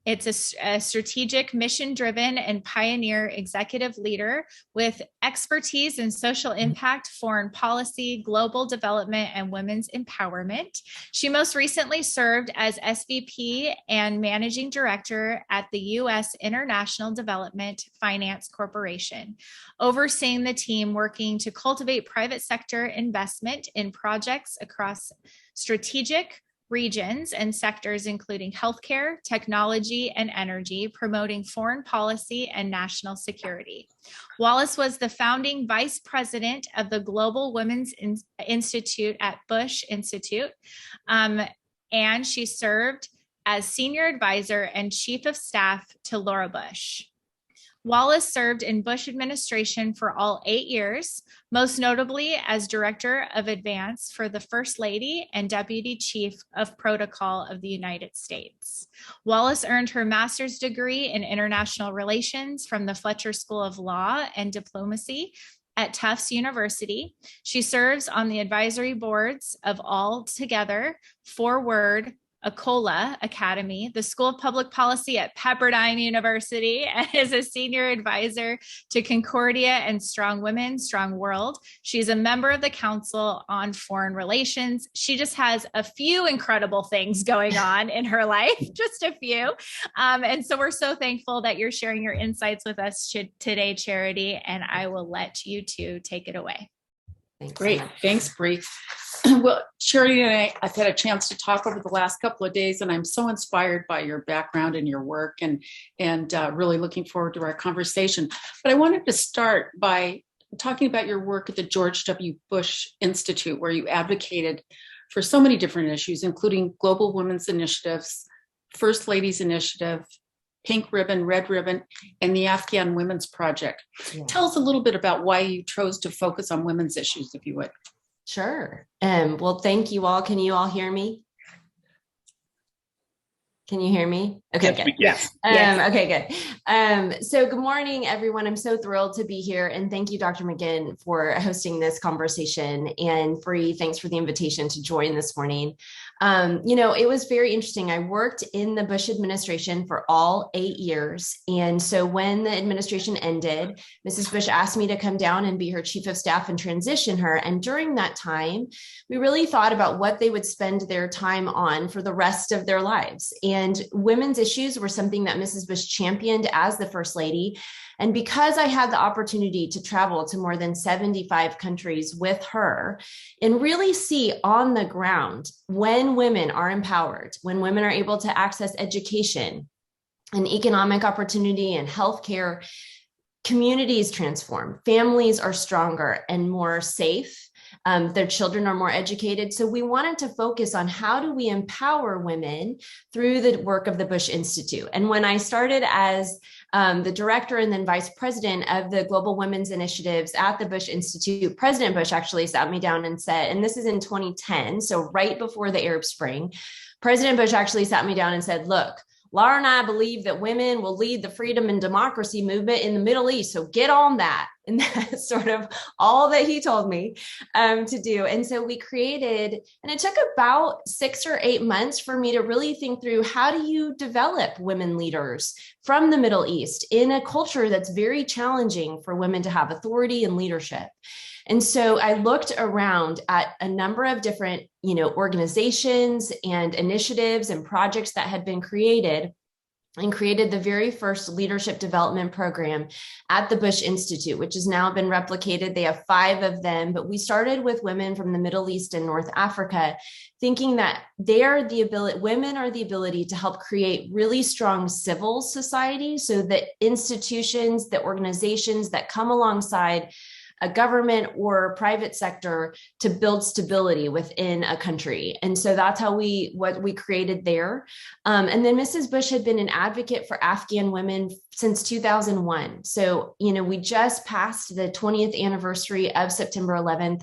It's a strategic, mission-driven, and pioneer executive leader with expertise in social impact, foreign policy, global development, and women's empowerment. She most recently served as SVP and Managing Director at the U.S. International Development Finance Corporation, overseeing the team working to cultivate private sector investment in projects across strategic regions and sectors including healthcare, technology, and energy, promoting foreign policy and national security. Wallace was the founding vice president of the Global Women's Institute at Bush Institute, and she served as senior advisor and chief of staff to Laura Bush. Wallace served in Bush administration for all 8 years, most notably as Director of Advance for the First Lady and Deputy Chief of Protocol of the United States. Wallace earned her master's degree in international relations from the Fletcher School of Law and Diplomacy at Tufts University. She serves on the advisory boards of All Together, Forward, Acola Academy, the School of Public Policy at Pepperdine University, and is a senior advisor to Concordia and Strong Women, Strong World. She's a member of the Council on Foreign Relations. She just has a few incredible things going on in her life, just a few. And so we're so thankful that you're sharing your insights with us today, Charity, and I will let you two take it away. Thanks. Great. Thanks, Bree. Well, Charity and I've had a chance to talk over the last couple of days, and I'm so inspired by your background and your work, and really looking forward to our conversation. But I wanted to start by talking about your work at the George W. Bush Institute, where you advocated for so many different issues, including global women's initiatives, First Ladies Initiative, Pink Ribbon, Red Ribbon, and the Afghan Women's Project. Yeah. Tell us a little bit about why you chose to focus on women's issues, if you would. Sure. Well, thank you all. Can you all hear me? Can you hear me? Okay, good. Yes. Okay, good. So good morning, everyone. I'm so thrilled to be here. And thank you, Dr. McGinn, for hosting this conversation. And Bree, thanks for the invitation to join this morning. It was very interesting. I worked in the Bush administration for all 8 years. And so when the administration ended, Mrs. Bush asked me to come down and be her chief of staff and transition her. And during that time, we really thought about what they would spend their time on for the rest of their lives. And women's issues were something that Mrs. Bush championed as the First Lady. And because I had the opportunity to travel to more than 75 countries with her and really see on the ground when women are empowered, when women are able to access education and economic opportunity and healthcare, communities transform, families are stronger and more safe. Their children are more educated. So we wanted to focus on how do we empower women through the work of the Bush Institute. And when I started as the director and then vice president of the Global Women's Initiatives at the Bush Institute, President Bush actually sat me down and said, and this is in 2010, so right before the Arab Spring, President Bush actually sat me down and said, look, Laura and I believe that women will lead the freedom and democracy movement in the Middle East. So get on that. And that's sort of all that he told me to do. And so we created, and it took about 6 or 8 months for me to really think through how do you develop women leaders from the Middle East in a culture that's very challenging for women to have authority and leadership. And so I looked around at a number of different, organizations and initiatives and projects that had been created and created the very first leadership development program at the Bush Institute, which has now been replicated. They have 5 of them, but we started with women from the Middle East and North Africa, thinking that women are the ability to help create really strong civil society so that institutions, the organizations that come alongside a government or private sector to build stability within a country. And so that's what we created there. And then Mrs. Bush had been an advocate for Afghan women since 2001. So, we just passed the 20th anniversary of September 11th.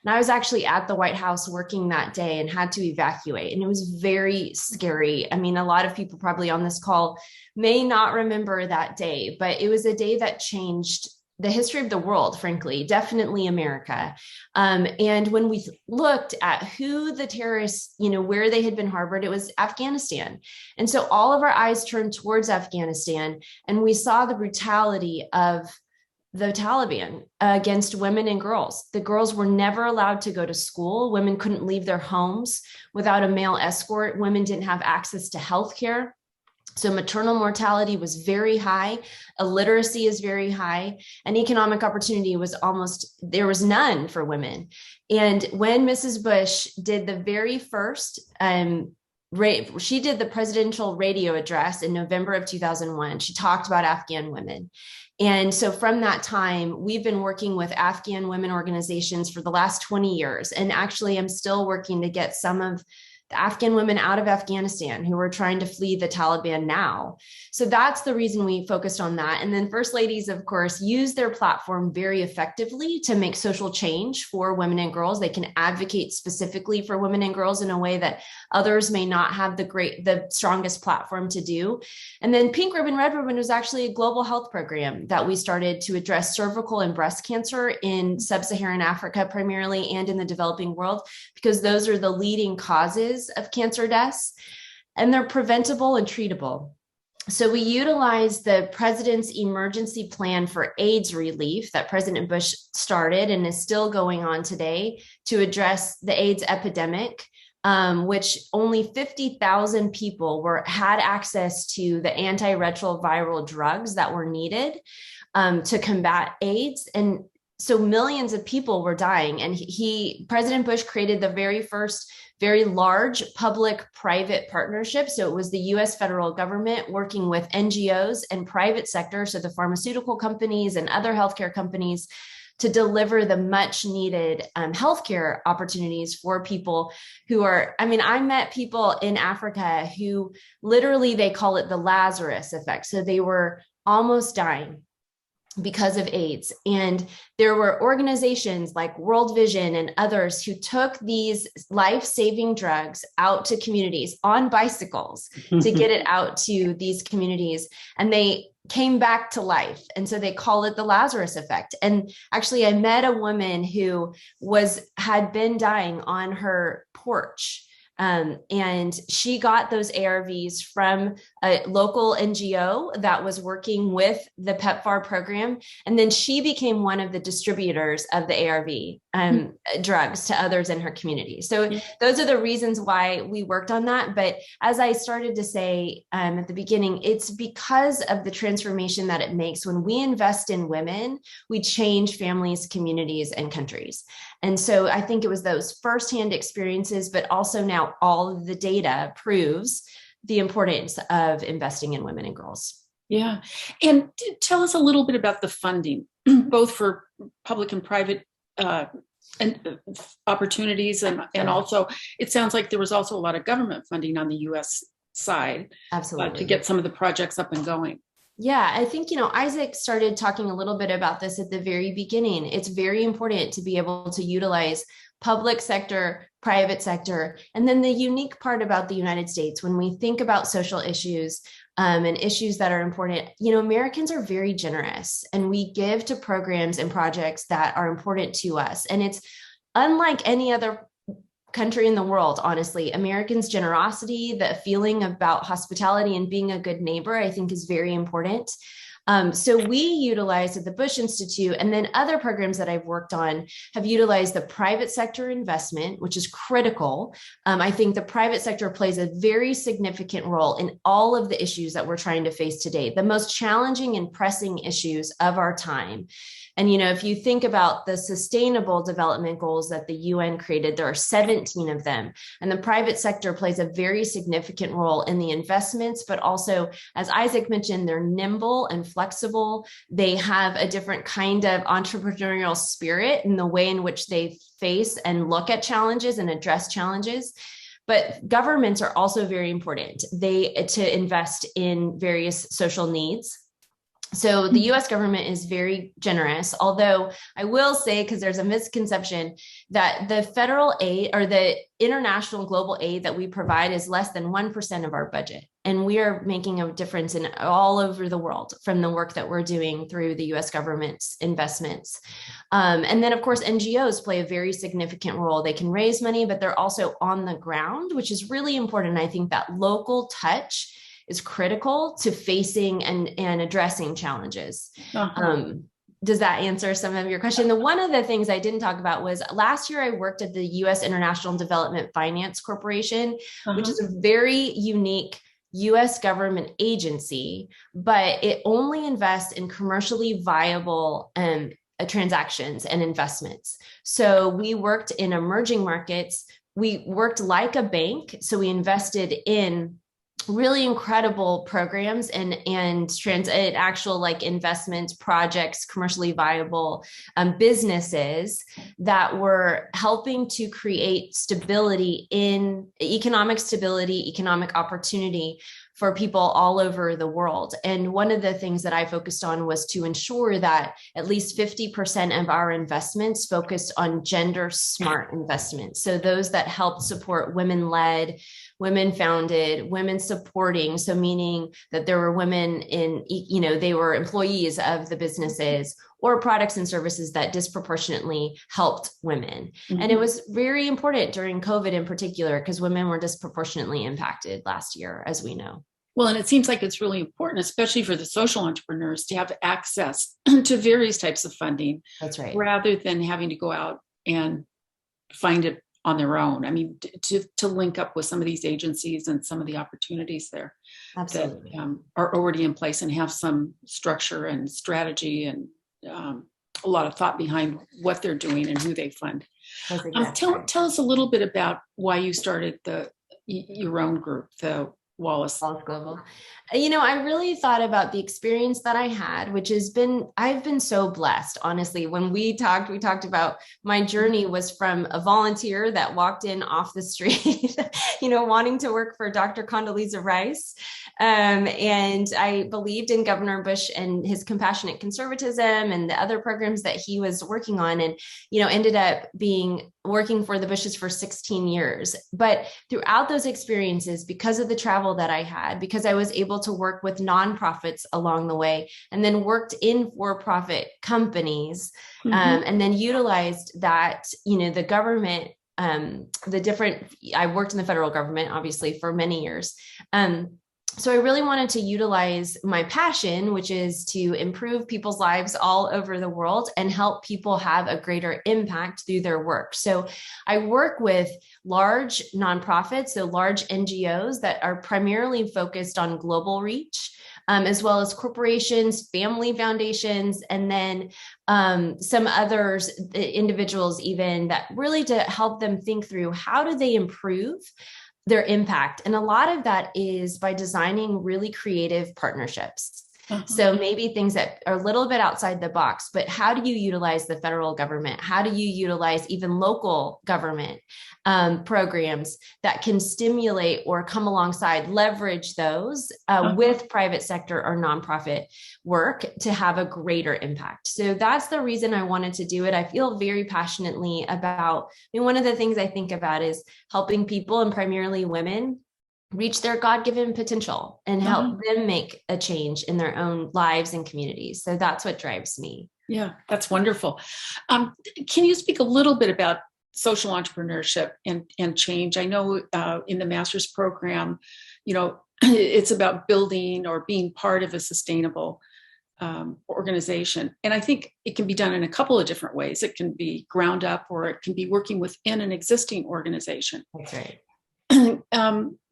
And I was actually at the White House working that day and had to evacuate. And it was very scary. I mean, a lot of people probably on this call may not remember that day, but it was a day that changed the history of the world, frankly, definitely America. And when we looked at who the terrorists, where they had been harbored, it was Afghanistan. And so all of our eyes turned towards Afghanistan, and we saw the brutality of the Taliban against women and girls. The girls were never allowed to go to school. Women couldn't leave their homes without a male escort. Women didn't have access to healthcare. So maternal mortality was very high, illiteracy is very high, and economic opportunity was there was none for women. And when Mrs. Bush did the very first, she did the presidential radio address in November of 2001, she talked about Afghan women. And so from that time, we've been working with Afghan women organizations for the last 20 years. And actually, I'm still working to get some of the Afghan women out of Afghanistan who are trying to flee the Taliban now. So that's the reason we focused on that. And then first ladies, of course, use their platform very effectively to make social change for women and girls. They can advocate specifically for women and girls in a way that others may not have the strongest platform to do. And then Pink Ribbon, Red Ribbon was actually a global health program that we started to address cervical and breast cancer in sub-Saharan Africa primarily, and in the developing world, because those are the leading causes of cancer deaths, and they're preventable and treatable. So we utilize the president's emergency plan for AIDS relief that President Bush started and is still going on today to address the AIDS epidemic, which only 50,000 people had access to the antiretroviral drugs that were needed to combat AIDS. And so millions of people were dying. And President Bush created the very first very large public-private partnership. So it was the US federal government working with NGOs and private sector, so the pharmaceutical companies and other healthcare companies, to deliver the much needed healthcare opportunities for people who are, I met people in Africa who literally, they call it the Lazarus effect. So they were almost dying because of AIDS. And there were organizations like World Vision and others who took these life-saving drugs out to communities on bicycles to get it out to these communities. And they came back to life. And so they call it the Lazarus effect. And actually, I met a woman who had been dying on her porch. And she got those ARVs from a local NGO that was working with the PEPFAR program. And then she became one of the distributors of the ARV drugs to others in her community. So those are the reasons why we worked on that. But as I started to say at the beginning, it's because of the transformation that it makes. When we invest in women, we change families, communities, and countries. And so I think it was those firsthand experiences, but also now all of the data proves the importance of investing in women and girls. Yeah. And tell us a little bit about the funding, both for public and private and opportunities. And also, it sounds like there was also a lot of government funding on the US side. Absolutely. To get some of the projects up and going. Yeah, I think, Isaac started talking a little bit about this at the very beginning. It's very important to be able to utilize public sector, private sector. And then the unique part about the United States, when we think about social issues and issues that are important, Americans are very generous, and we give to programs and projects that are important to us. And it's unlike any other country in the world, honestly. Americans' generosity, the feeling about hospitality and being a good neighbor, I think is very important. So we utilize at the Bush Institute, and then other programs that I've worked on have utilized the private sector investment, which is critical. I think the private sector plays a very significant role in all of the issues that we're trying to face today, the most challenging and pressing issues of our time. And, if you think about the sustainable development goals that the UN created, there are 17 of them. And the private sector plays a very significant role in the investments, but also, as Isaac mentioned, they're nimble and flexible. They have a different kind of entrepreneurial spirit in the way in which they face and look at challenges and address challenges. But governments are also very important. To invest in various social needs. So the US government is very generous, although I will say, because there's a misconception, that the federal aid or the international global aid that we provide is less than 1% of our budget. And we are making a difference in all over the world from the work that we're doing through the US government's investments. And then, of course, NGOs play a very significant role. They can raise money, but they're also on the ground, which is really important. I think that local touch is critical to facing and addressing challenges. Does that answer some of your question? One of the things I didn't talk about was last year I worked at the U.S. International Development Finance Corporation, which is a very unique U.S. government agency, but it only invests in commercially viable transactions and investments. So we worked in emerging markets. We worked like a bank. So we invested in really incredible programs and actual like investments, projects, commercially viable businesses that were helping to create stability economic opportunity for people all over the world. And one of the things that I focused on was to ensure that at least 50% of our investments focused on gender smart investments. So those that help support women-led, women-founded, women supporting. So meaning that there were women they were employees of the businesses or products and services that disproportionately helped women. And it was very important during COVID in particular, because women were disproportionately impacted last year, as we know. Well, and it seems like it's really important, especially for the social entrepreneurs, to have access to various types of funding. That's right. Rather than having to go out and find it on their own. I mean, to link up with some of these agencies and some of the opportunities there. Absolutely. That are already in place and have some structure and strategy and a lot of thought behind what they're doing and who they fund. Tell us a little bit about why you started your own group, the Wallace Global. I really thought about the experience that I had, which I've been so blessed, honestly. When we talked about my journey was from a volunteer that walked in off the street, wanting to work for Dr. Condoleezza Rice. And I believed in Governor Bush and his compassionate conservatism and the other programs that he was working on, and, ended up working for the Bushes for 16 years. But throughout those experiences, because of the travel that I had, because I was able to work with nonprofits along the way, and then worked in for-profit companies, and then utilized that, the government, I worked in the federal government, obviously, for many years. So I really wanted to utilize my passion, which is to improve people's lives all over the world and help people have a greater impact through their work. So I work with large nonprofits, so large NGOs that are primarily focused on global reach, as well as corporations, family foundations, and then some others, individuals even, that really to help them think through how do they improve their impact. And a lot of that is by designing really creative partnerships. So maybe things that are a little bit outside the box, but how do you utilize the federal government? How do you utilize even local government programs that can stimulate or come alongside, leverage those with private sector or nonprofit work to have a greater impact? So that's the reason I wanted to do it. I feel very passionately about, one of the things I think about is helping people, and primarily women, reach their God-given potential and help them make a change in their own lives and communities. So that's what drives me. Yeah, that's wonderful. Can you speak a little bit about social entrepreneurship and change? I know in the master's program, it's about building or being part of a sustainable organization. And I think it can be done in a couple of different ways. It can be ground up, or it can be working within an existing organization. That's right.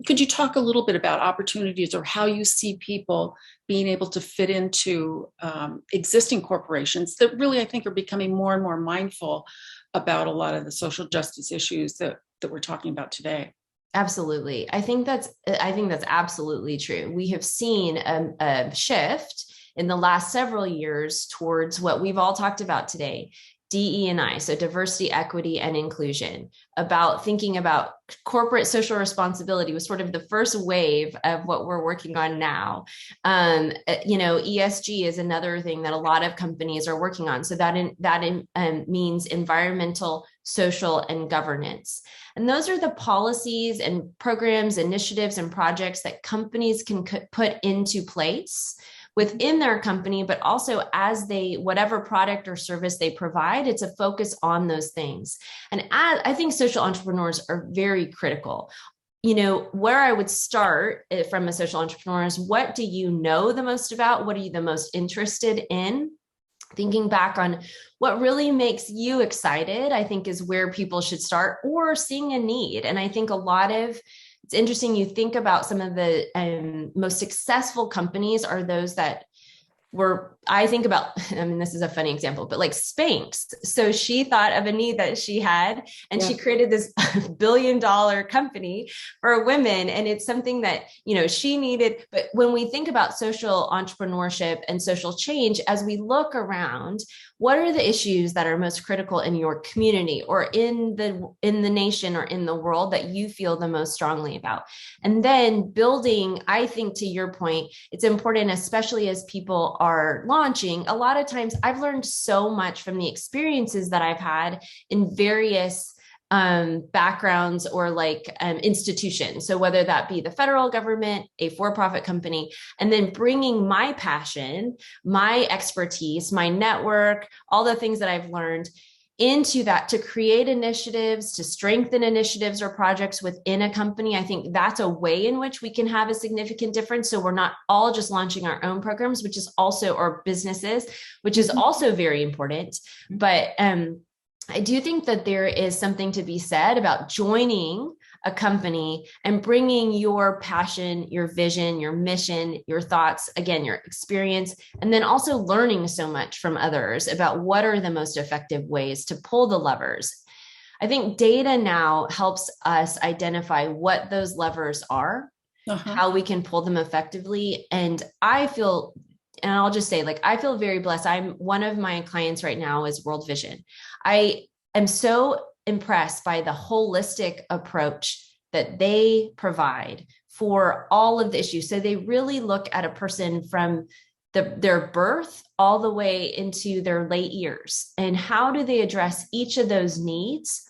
Could you talk a little bit about opportunities or how you see people being able to fit into existing corporations that really, I think, are becoming more and more mindful about a lot of the social justice issues that we're talking about today? Absolutely. I think that's absolutely true. We have seen a shift in the last several years towards what we've all talked about today, DE&I, so diversity, equity, and inclusion, about thinking about corporate social responsibility was sort of the first wave of what we're working on now. ESG is another thing that a lot of companies are working on. So that means environmental, social, and governance. And those are the policies and programs, initiatives, and projects that companies can put into place within their company, but also as whatever product or service they provide, it's a focus on those things. And I think social entrepreneurs are very critical. Where I would start from a social entrepreneur is, what do you know the most about? What are you the most interested in? Thinking back on what really makes you excited, I think, is where people should start, or seeing a need. And I think it's interesting, you think about some of the most successful companies are those that this is a funny example, but like Spanx. So she thought of a need that she had, and she created this $1 billion company for women. And it's something that, she needed. But when we think about social entrepreneurship and social change, as we look around, what are the issues that are most critical in your community or in the nation or in the world that you feel the most strongly about? And then building, I think, to your point, it's important, especially as people are launching. A lot of times I've learned so much from the experiences that I've had in various backgrounds or institutions. So whether that be the federal government, a for-profit company, and then bringing my passion, my expertise, my network, all the things that I've learned into that to create initiatives, to strengthen initiatives or projects within a company. I think that's a way in which we can have a significant difference. So we're not all just launching our own programs, which is also our businesses, which is also very important. But I do think that there is something to be said about joining a company and bringing your passion, your vision, your mission, your thoughts, again, your experience, and then also learning so much from others about what are the most effective ways to pull the levers. I think data now helps us identify what those levers are, how we can pull them effectively. And I'll just say, I feel very blessed. One of my clients right now is World Vision. I am so impressed by the holistic approach that they provide for all of the issues. So they really look at a person from their birth all the way into their late years, and how do they address each of those needs,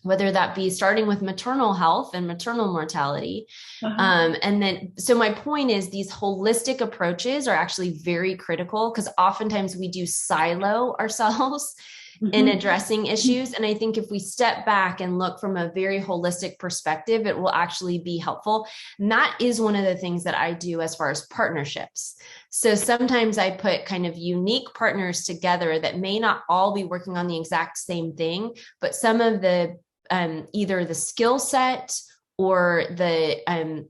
whether that be starting with maternal health and maternal mortality. And then, so my point is, these holistic approaches are actually very critical, because oftentimes we do silo ourselves in addressing issues. And I think if we step back and look from a very holistic perspective, it will actually be helpful. And that is one of the things that I do as far as partnerships. So sometimes I put kind of unique partners together that may not all be working on the exact same thing, but some of the either the skill set or the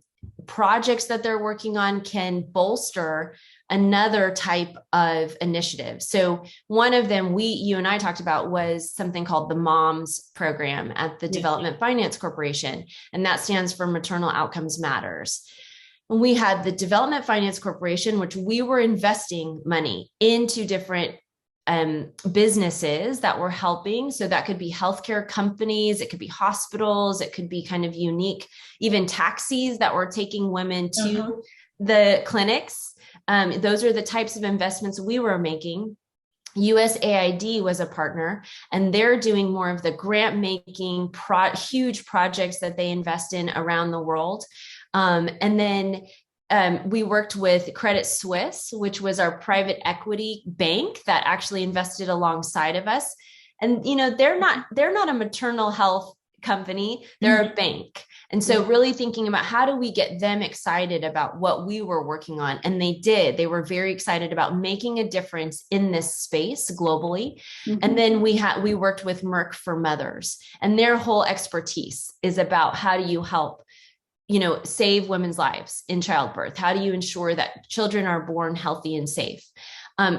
projects that they're working on can bolster another type of initiative. So one of them you and I talked about was something called the MOMS program at the Development Finance Corporation. And that stands for Maternal Outcomes Matters. And we had the Development Finance Corporation, which we were investing money into different businesses that were helping. So that could be healthcare companies, it could be hospitals, it could be kind of unique, even taxis that were taking women to the clinics. Those are the types of investments we were making. USAID was a partner, and they're doing more of the grant making, huge projects that they invest in around the world. And then we worked with Credit Suisse, which was our private equity bank that actually invested alongside of us. And, they're not a maternal health company, they're a bank. And so really thinking about how do we get them excited about what we were working on? And they were very excited about making a difference in this space globally. And then we worked with Merck for Mothers, and their whole expertise is about how do you help save women's lives in childbirth? How do you ensure that children are born healthy and safe?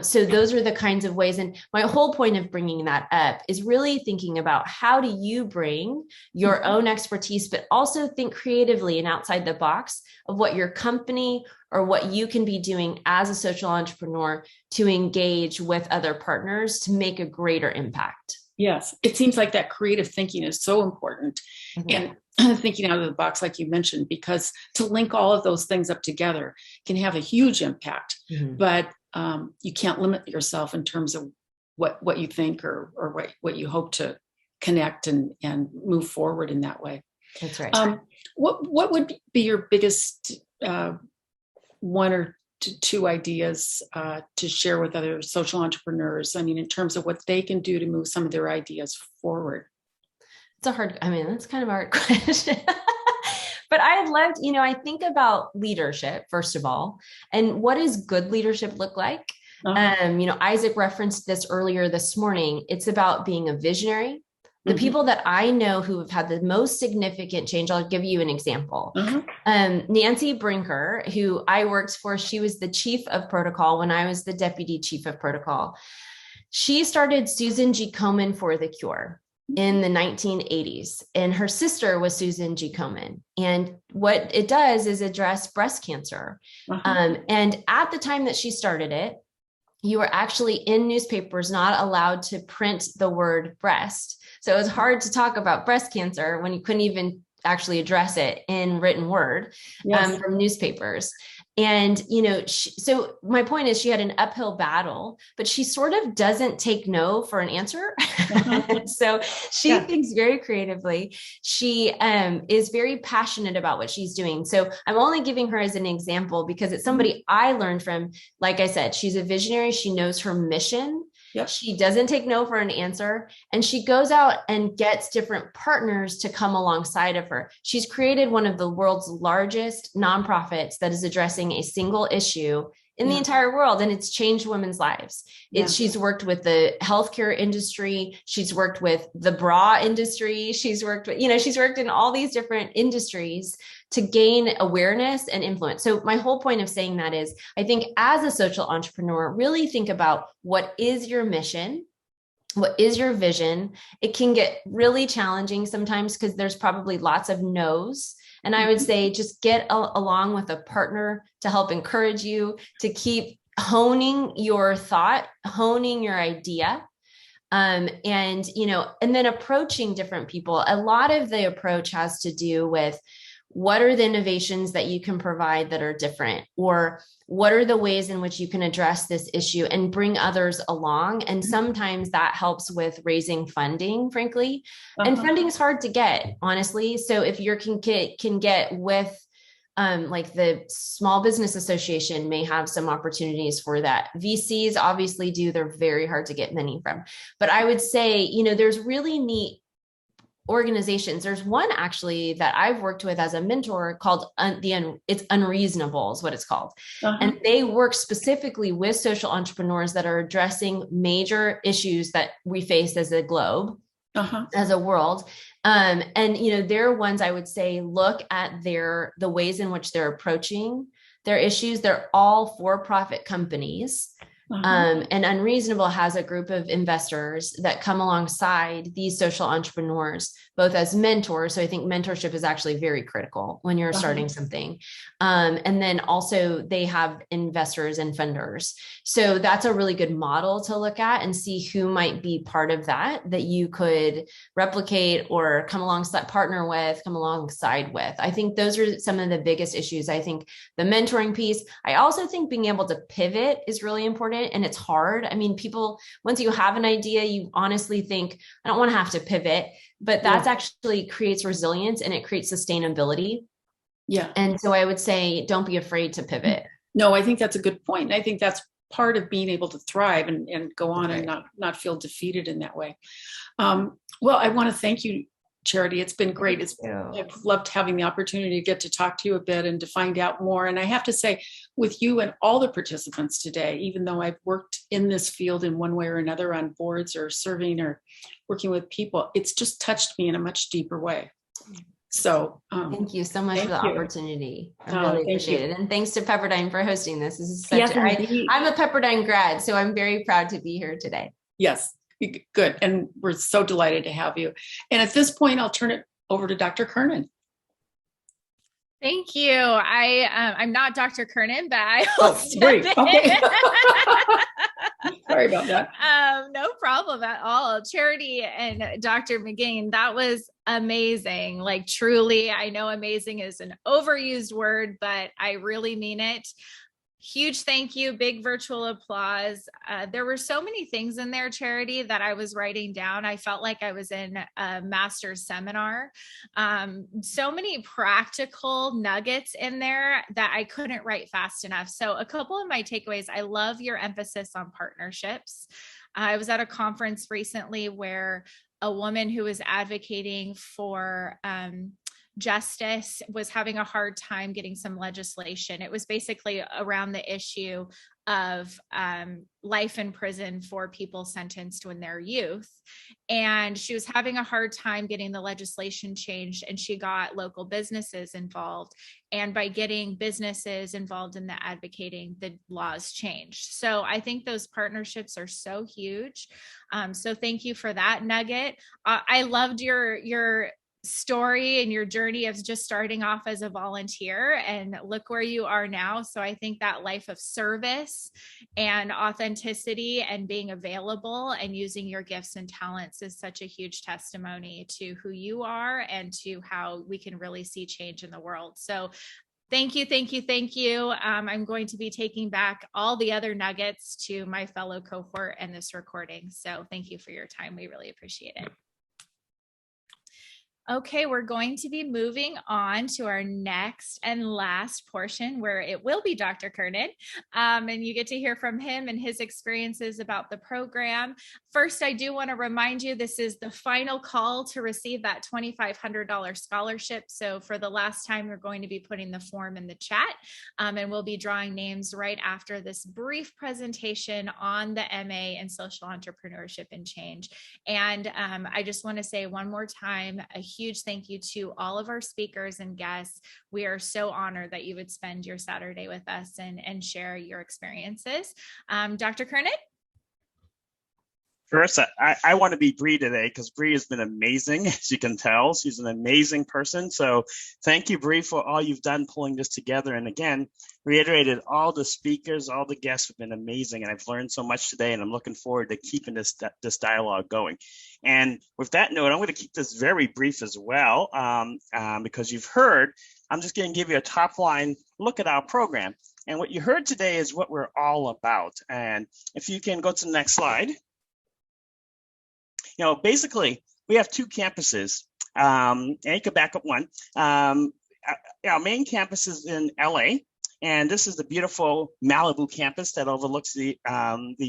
So those are the kinds of ways. And my whole point of bringing that up is really thinking about how do you bring your own expertise, but also think creatively and outside the box of what your company or what you can be doing as a social entrepreneur to engage with other partners to make a greater impact. Yes, it seems like that creative thinking is so important. And thinking out of the box, like you mentioned, because to link all of those things up together can have a huge impact, but you can't limit yourself in terms of what you think or what you hope to connect and move forward in that way. That's right. What would be your biggest one or two ideas to share with other social entrepreneurs? I mean, in terms of what they can do to move some of their ideas forward. That's kind of a hard question. But I'd love to, I think about leadership, first of all, and what does good leadership look like? Isaac referenced this earlier this morning. It's about being a visionary. The people that I know who have had the most significant change, I'll give you an example. Nancy Brinker, who I worked for, she was the chief of protocol when I was the deputy chief of protocol. She started Susan G. Komen for the Cure in the 1980s, and her sister was Susan G. Komen. And what it does is address breast cancer. And at the time that she started it, you were actually in newspapers not allowed to print the word breast. So it was hard to talk about breast cancer when you couldn't even actually address it in written word from newspapers. And, so my point is she had an uphill battle, but she sort of doesn't take no for an answer. So she thinks very creatively. She is very passionate about what she's doing. So I'm only giving her as an example because it's somebody I learned from. Like I said, she's a visionary. She knows her mission. She doesn't take no for an answer, and she goes out and gets different partners to come alongside of her. She's created one of the world's largest nonprofits that is addressing a single issue in the entire world, and it's changed women's lives. She's worked with the healthcare industry. She's worked with the bra industry. She's worked with, she's worked in all these different industries to gain awareness and influence. So my whole point of saying that is, I think as a social entrepreneur, really think about what is your mission? What is your vision? It can get really challenging sometimes because there's probably lots of no's. And I would say just get along with a partner to help encourage you to keep honing your thought, honing your idea. And then approaching different people. A lot of the approach has to do with what are the innovations that you can provide that are different, or what are the ways in which you can address this issue and bring others along. And sometimes that helps with raising funding, frankly, and funding is hard to get, honestly. So if you can get with like the Small Business Association may have some opportunities for that. VCs obviously do, they're very hard to get money from. But I would say, there's really neat organizations. There's one actually that I've worked with as a mentor called it's Unreasonable is what it's called. And they work specifically with social entrepreneurs that are addressing major issues that we face as a globe, as a world. And, they're ones I would say, look at the ways in which they're approaching their issues. They're all for-profit companies. And Unreasonable has a group of investors that come alongside these social entrepreneurs, both as mentors. So I think mentorship is actually very critical when you're starting something. And then also they have investors and funders. So that's a really good model to look at and see who might be part of that you could replicate or come alongside with. I think those are some of the biggest issues. I think the mentoring piece. I also think being able to pivot is really important. And it's hard. I mean, people, once you have an idea, you honestly think, I don't want to have to pivot, but that's actually creates resilience and it creates sustainability. And so I would say, don't be afraid to pivot. No, I think that's a good point. And I think that's part of being able to thrive and go on and not feel defeated in that way. Well, I want to thank you, Charity. It's been great. I've loved having the opportunity to get to talk to you a bit and to find out more. And I have to say, with you and all the participants today, even though I've worked in this field in one way or another on boards or serving or working with people, it's just touched me in a much deeper way. So thank you so much for the opportunity. I really appreciate it. And thanks to Pepperdine for hosting this. This is I'm a Pepperdine grad, so I'm very proud to be here today. Yes. Good. And we're so delighted to have you. And at this point, I'll turn it over to Dr. Kernan. Thank you. I'm not Dr. Kernan, but I will step great. in. Okay. Sorry about that. No problem at all. Charity and Dr. McGinn, that was amazing. Like, truly, I know amazing is an overused word, but I really mean it. Huge thank you, big virtual applause. There were so many things in there, Charity, that I was writing down. I felt like I was in a master's seminar. So many practical nuggets in there that I couldn't write fast enough. So a couple of my takeaways: I love your emphasis on partnerships. I was at a conference recently where a woman who was advocating for justice was having a hard time getting some legislation. It was basically around the issue of life in prison for people sentenced when they're youth. And she was having a hard time getting the legislation changed, and she got local businesses involved. And by getting businesses involved in the advocating, the laws changed. So I think those partnerships are so huge. So thank you for that nugget. I loved your story and your journey of just starting off as a volunteer, and look where you are now. So I think that life of service and authenticity and being available and using your gifts and talents is such a huge testimony to who you are and to how we can really see change in the world. So thank you, thank you, thank you. I'm going to be taking back all the other nuggets to my fellow cohort and this recording. So thank you for your time. We really appreciate it. Okay, we're going to be moving on to our next and last portion, where it will be Dr. Kernan, and you get to hear from him and his experiences about the program. First, I do want to remind you, this is the final call to receive that $2,500 scholarship. So for the last time, we're going to be putting the form in the chat, and we'll be drawing names right after this brief presentation on the MA in social entrepreneurship and change. And I just want to say one more time, a huge thank you to all of our speakers and guests. We are so honored that you would spend your Saturday with us and share your experiences. Dr. Kernan? First, I want to be Bree today because Bree has been amazing. As you can tell, she's an amazing person. So thank you, Bree, for all you've done pulling this together. And again, reiterated, all the speakers, all the guests have been amazing. And I've learned so much today, and I'm looking forward to keeping this dialogue going. And with that note, I'm going to keep this very brief as well, because you've heard, I'm just going to give you a top line look at our program. And what you heard today is what we're all about. And if you can go to the next slide. You know, basically, we have two campuses, and you can back up one. Our main campus is in LA, and this is the beautiful Malibu campus that overlooks the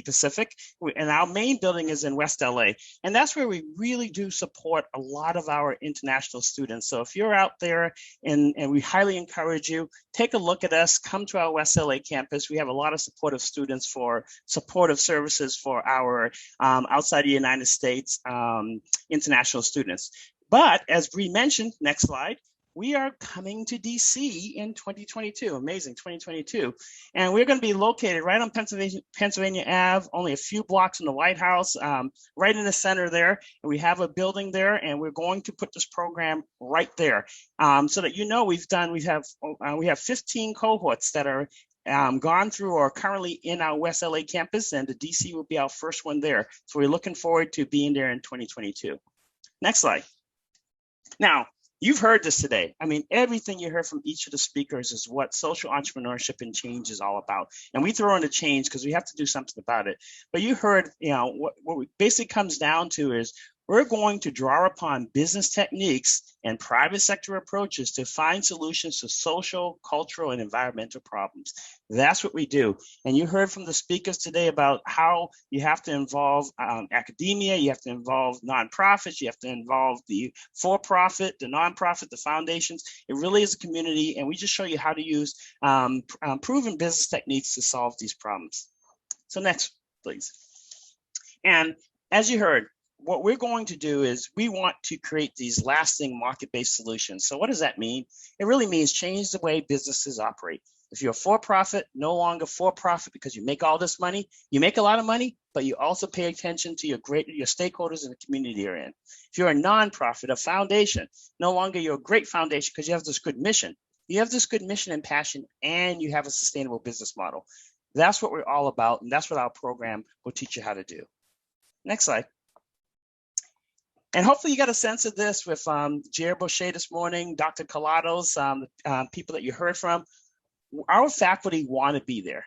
Pacific. And our main building is in West LA, and that's where we really do support a lot of our international students. So if you're out there, and we highly encourage you, take a look at us, come to our West LA campus. We have a lot of supportive students for supportive services for our outside the United States international students. But as Bree mentioned, next slide, we are coming to DC in 2022, amazing 2022. And we're going to be located right on Pennsylvania Ave, only a few blocks from the White House, right in the center there. And we have a building there, and we're going to put this program right there. So that you know, we have 15 cohorts that are gone through or currently in our West LA campus, and the DC will be our first one there. So we're looking forward to being there in 2022. Next slide. Now, you've heard this today. I mean, everything you heard from each of the speakers is what social entrepreneurship and change is all about. And we throw in the change because we have to do something about it. But you heard, you know, what it basically comes down to is we're going to draw upon business techniques and private sector approaches to find solutions to social, cultural, and environmental problems. That's what we do. And you heard from the speakers today about how you have to involve academia, you have to involve nonprofits, you have to involve the for-profit, the nonprofit, the foundations. It really is a community, and we just show you how to use proven business techniques to solve these problems. So next, please. And as you heard, what we're going to do is we want to create these lasting market-based solutions. So what does that mean? It really means change the way businesses operate. If you're for-profit, no longer for-profit because you make all this money. You make a lot of money, but you also pay attention to your stakeholders in the community you're in. If you're a nonprofit, a foundation, no longer you're a great foundation because you have this good mission. you have this good mission and passion, and you have a sustainable business model. That's what we're all about, and that's what our program will teach you how to do. Next slide. And hopefully you got a sense of this with Jared Boucher this morning, Dr. Colados, people that you heard from. Our faculty want to be there.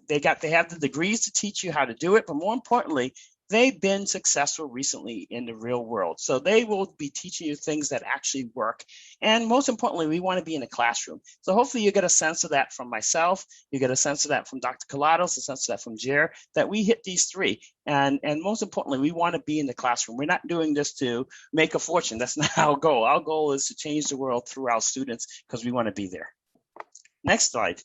They have the degrees to teach you how to do it, but more importantly, they've been successful recently in the real world. So they will be teaching you things that actually work. And most importantly, we want to be in a classroom. So hopefully you get a sense of that from myself. You get a sense of that from Dr. Colados, a sense of that from Jer, that we hit these three. And most importantly, we want to be in the classroom. We're not doing this to make a fortune. That's not our goal. Our goal is to change the world through our students because we want to be there. Next slide.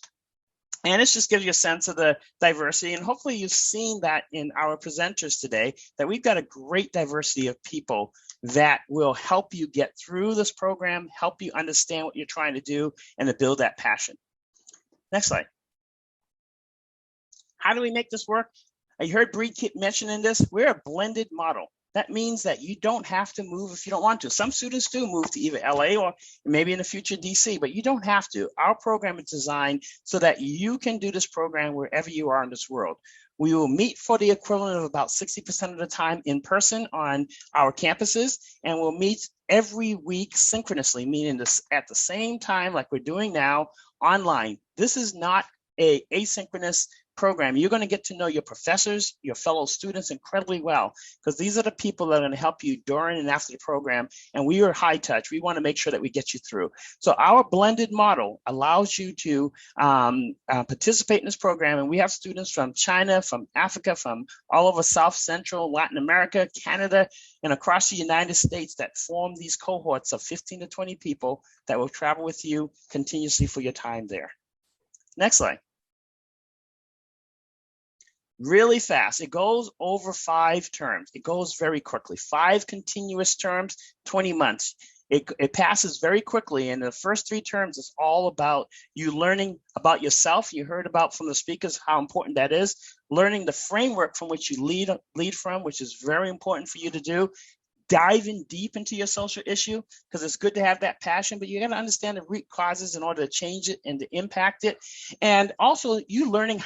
And this just gives you a sense of the diversity. And hopefully you've seen that in our presenters today, that we've got a great diversity of people that will help you get through this program, help you understand what you're trying to do, and to build that passion. Next slide. How do we make this work? You heard Bree keep mentioning this. We're a blended model. That means that you don't have to move if you don't want to. Some students do move to either LA or maybe in the future DC, but you don't have to. Our program is designed so that you can do this program wherever you are in this world. We will meet for the equivalent of about 60% of the time in person on our campuses, and we'll meet every week synchronously, meaning this at the same time like we're doing now online. This is not an asynchronous program. You're going to get to know your professors, your fellow students incredibly well, because these are the people that are going to help you during and after the program. And we are high touch. We want to make sure that we get you through. So our blended model allows you to participate in this program. And we have students from China, from Africa, from all over South Central, Latin America, Canada, and across the United States that form these cohorts of 15 to 20 people that will travel with you continuously for your time there. Next slide. Really fast. It goes over 5 terms. It goes very quickly. 5 continuous terms, 20 months. It passes very quickly. And the first 3 terms is all about you learning about yourself. You heard about from the speakers how important that is. Learning the framework from which you lead from, which is very important for you to do. Diving deep into your social issue, because it's good to have that passion, but you got to understand the root causes in order to change it and to impact it. And also you learning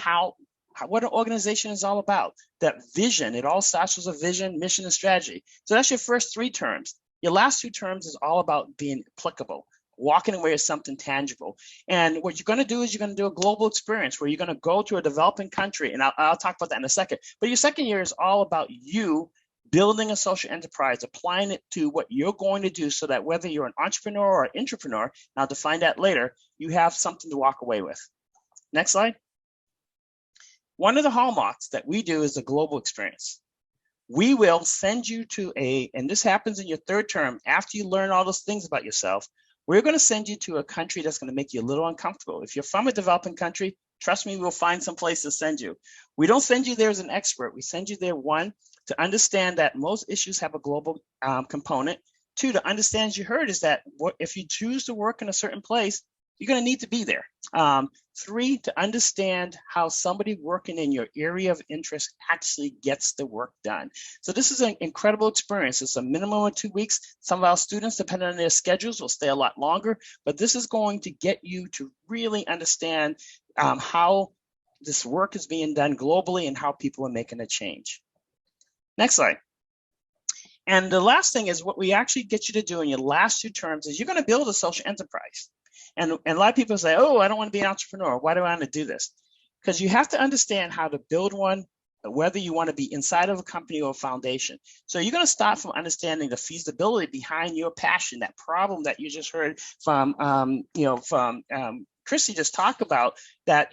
what an organization is all about, that vision. It all starts with a vision, mission, and strategy. So that's your first 3 terms. Your last 2 terms is all about being applicable, walking away with something tangible. And what you're going to do is you're going to do a global experience where you're going to go to a developing country. And I'll talk about that in a second. But your second year is all about you building a social enterprise, applying it to what you're going to do so that whether you're an entrepreneur or an intrapreneur, and I'll define that later, you have something to walk away with. Next slide. One of the hallmarks that we do is a global experience. We will send you to and this happens in your 3rd term, after you learn all those things about yourself, we're going to send you to a country that's going to make you a little uncomfortable. If you're from a developing country, trust me, we'll find some place to send you. We don't send you there as an expert. We send you there, 1, to understand that most issues have a global component. 2, to understand, as you heard, is that if you choose to work in a certain place, you're going to need to be there. 3, to understand how somebody working in your area of interest actually gets the work done. So this is an incredible experience. It's a minimum of 2 weeks. Some of our students, depending on their schedules, will stay a lot longer, but this is going to get you to really understand how this work is being done globally and how people are making a change. Next slide. And the last thing is what we actually get you to do in your last 2 terms is you're going to build a social enterprise. And a lot of people say, oh, I don't want to be an entrepreneur. Why do I want to do this? Because you have to understand how to build one, whether you want to be inside of a company or a foundation. So you're going to start from understanding the feasibility behind your passion, that problem that you just heard from, Chrissy just talked about, that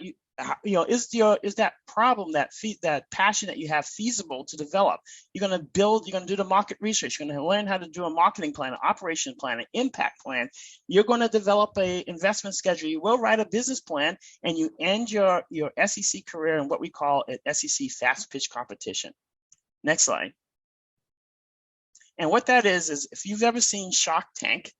is that problem, that passion that you have feasible to develop? You're going to do the market research. You're going to learn how to do a marketing plan, an operation plan, an impact plan. You're going to develop an investment schedule. You will write a business plan, and you end your SEC career in what we call an SEC fast pitch competition. Next slide. And what that is if you've ever seen Shark Tank,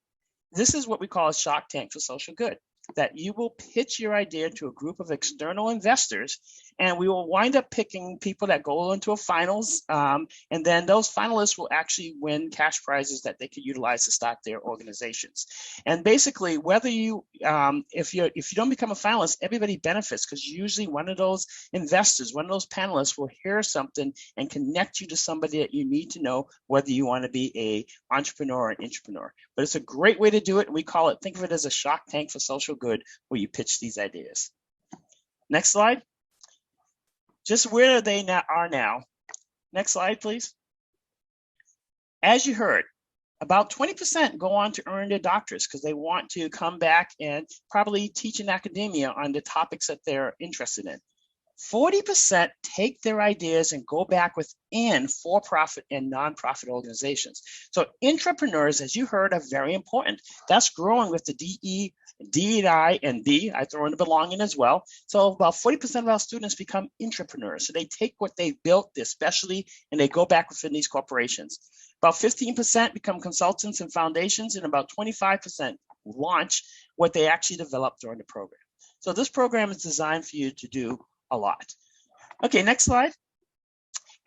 this is what we call a Shark Tank for social good. that you will pitch your idea to a group of external investors, and we will wind up picking people that go into a finals, and then those finalists will actually win cash prizes that they can utilize to start their organizations. And basically, whether you, if you don't become a finalist, everybody benefits, because usually one of those investors, one of those panelists will hear something and connect you to somebody that you need to know, whether you want to be a entrepreneur or an intrapreneur. But it's a great way to do it. We call it, think of it as a Shark Tank for social good, where you pitch these ideas. Next slide. Just where they are now. Next slide, please. As you heard, about 20% go on to earn their doctorates because they want to come back and probably teach in academia on the topics that they're interested in. 40% take their ideas and go back within for-profit and nonprofit organizations. So intrapreneurs, as you heard, are very important. That's growing with the DE, DEI, and B. I throw in the belonging as well. So about 40% of our students become intrapreneurs. So they take what they've built, their specialty, and they go back within these corporations. About 15% become consultants and foundations, and about 25% launch what they actually developed during the program. So this program is designed for you to do a lot. Okay, next slide.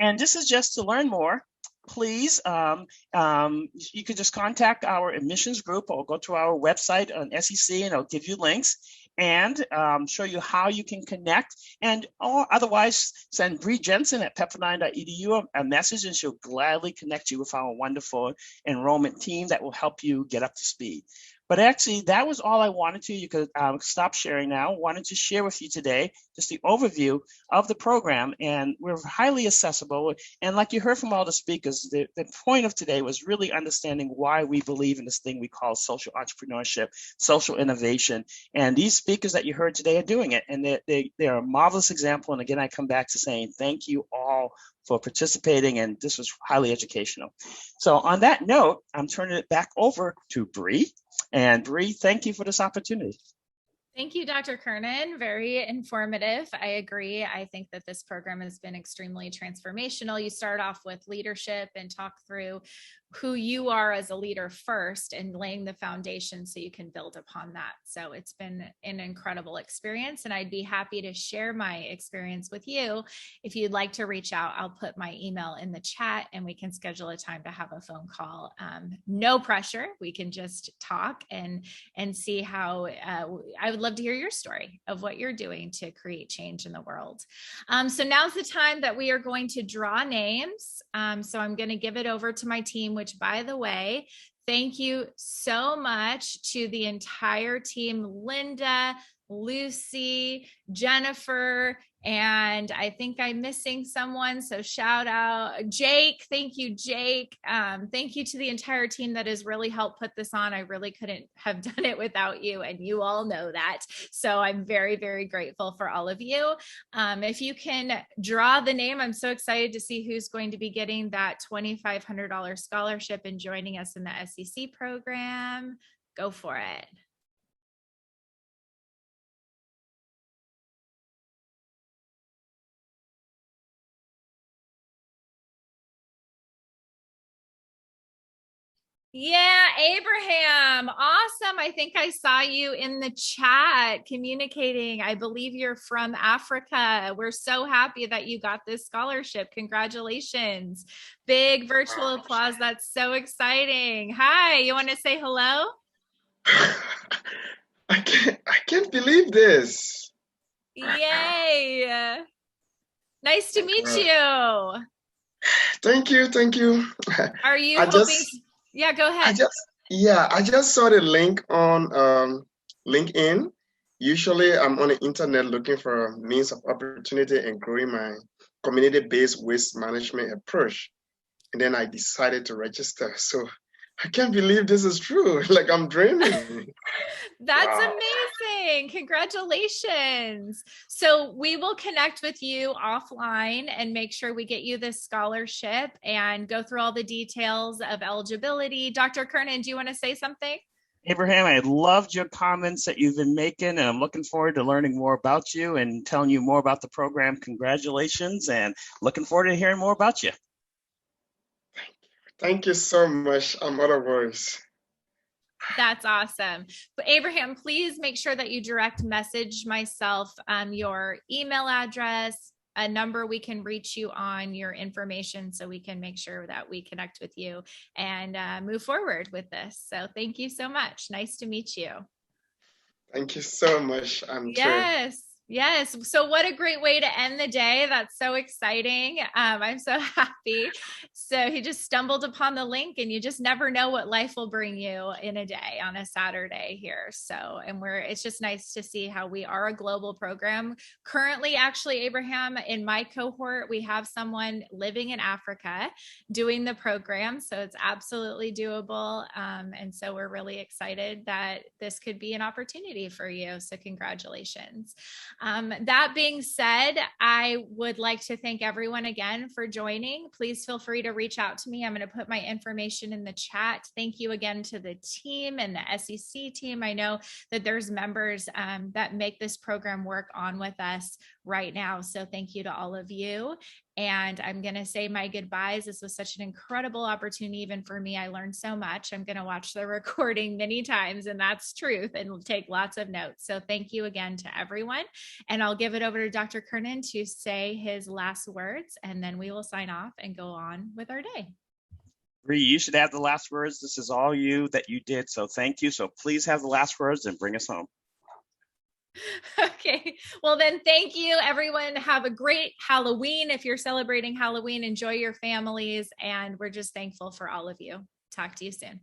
And this is just to learn more. Please, you can just contact our admissions group or go to our website on SEC, and I'll give you links and show you how you can connect. And or otherwise, send Bree Jensen at pepperdine.edu a message, and she'll gladly connect you with our wonderful enrollment team that will help you get up to speed. But actually, that was all I wanted to. You could stop sharing now. Wanted to share with you today just the overview of the program, and we're highly accessible. And like you heard from all the speakers, the point of today was really understanding why we believe in this thing we call social entrepreneurship, social innovation. And these speakers that you heard today are doing it, and they're a marvelous example. And again, I come back to saying thank you all for participating, and this was highly educational. So on that note, I'm turning it back over to Bree. And Bree, thank you for this opportunity. Thank you, Dr. Kernan. Very informative. I agree. I think that this program has been extremely transformational. You start off with leadership and talk through who you are as a leader first and laying the foundation so you can build upon that. So it's been an incredible experience, and I'd be happy to share my experience with you. If you'd like to reach out, I'll put my email in the chat and we can schedule a time to have a phone call. No pressure. We can just talk and see how I would love to hear your story of what you're doing to create change in the world. So now's the time that we are going to draw names. So I'm going to give it over to my team, which, by the way, thank you so much to the entire team, Linda, Lucy, Jennifer, and I think I'm missing someone, so shout out Jake. Thank you, Jake. Thank you to the entire team that has really helped put this on. I really couldn't have done it without you, and you all know that. So I'm very, very grateful for all of you. If you can draw the name, I'm so excited to see who's going to be getting that $2,500 scholarship and joining us in the SEC program. Go for it. Yeah, Abraham. Awesome. I think I saw you in the chat communicating. I believe you're from Africa. We're so happy that you got this scholarship. Congratulations. Big virtual applause. That's so exciting. Hi, you want to say hello? I can't believe this. Yay. Nice to meet you. Thank you. Thank you. Are you hoping? Yeah, go ahead. I just saw the link on LinkedIn. Usually I'm on the internet looking for a means of opportunity and growing my community-based waste management approach. And then I decided to register. So I can't believe this is true. Like I'm dreaming. That's amazing. Congratulations. So we will connect with you offline and make sure we get you this scholarship and go through all the details of eligibility. Dr. Kernan, do you want to say something? Abraham, I loved your comments that you've been making, and I'm looking forward to learning more about you and telling you more about the program. Congratulations, and looking forward to hearing more about you. Thank you so much. I'm out of words. That's awesome. But Abraham, please make sure that you direct message myself your email address, a number we can reach you on, your information, so we can make sure that we connect with you and move forward with this. So thank you so much. Nice to meet you. Thank you so much. I'm thrilled. Yes. So what a great way to end the day. That's so exciting. I'm so happy. So he just stumbled upon the link, and you just never know what life will bring you in a day on a Saturday here. So, and it's just nice to see how we are a global program. Currently, actually, Abraham, in my cohort, we have someone living in Africa doing the program. So it's absolutely doable. And so we're really excited that this could be an opportunity for you. So congratulations. That being said, I would like to thank everyone again for joining. Please feel free to reach out to me. I'm going to put my information in the chat. Thank you again to the team and the SEC team. I know that there's members that make this program work on with us right now. So thank you to all of you. And I'm going to say my goodbyes. This was such an incredible opportunity, even for me. I learned so much. I'm going to watch the recording many times, and that's truth, and take lots of notes. So thank you again to everyone. And I'll give it over to Dr. Kernan to say his last words, and then we will sign off and go on with our day. Bree, you should have the last words. This is all you that you did. So thank you. So please have the last words and bring us home. Okay. Well, then, thank you, everyone. Have a great Halloween. If you're celebrating Halloween, enjoy your families. And we're just thankful for all of you. Talk to you soon.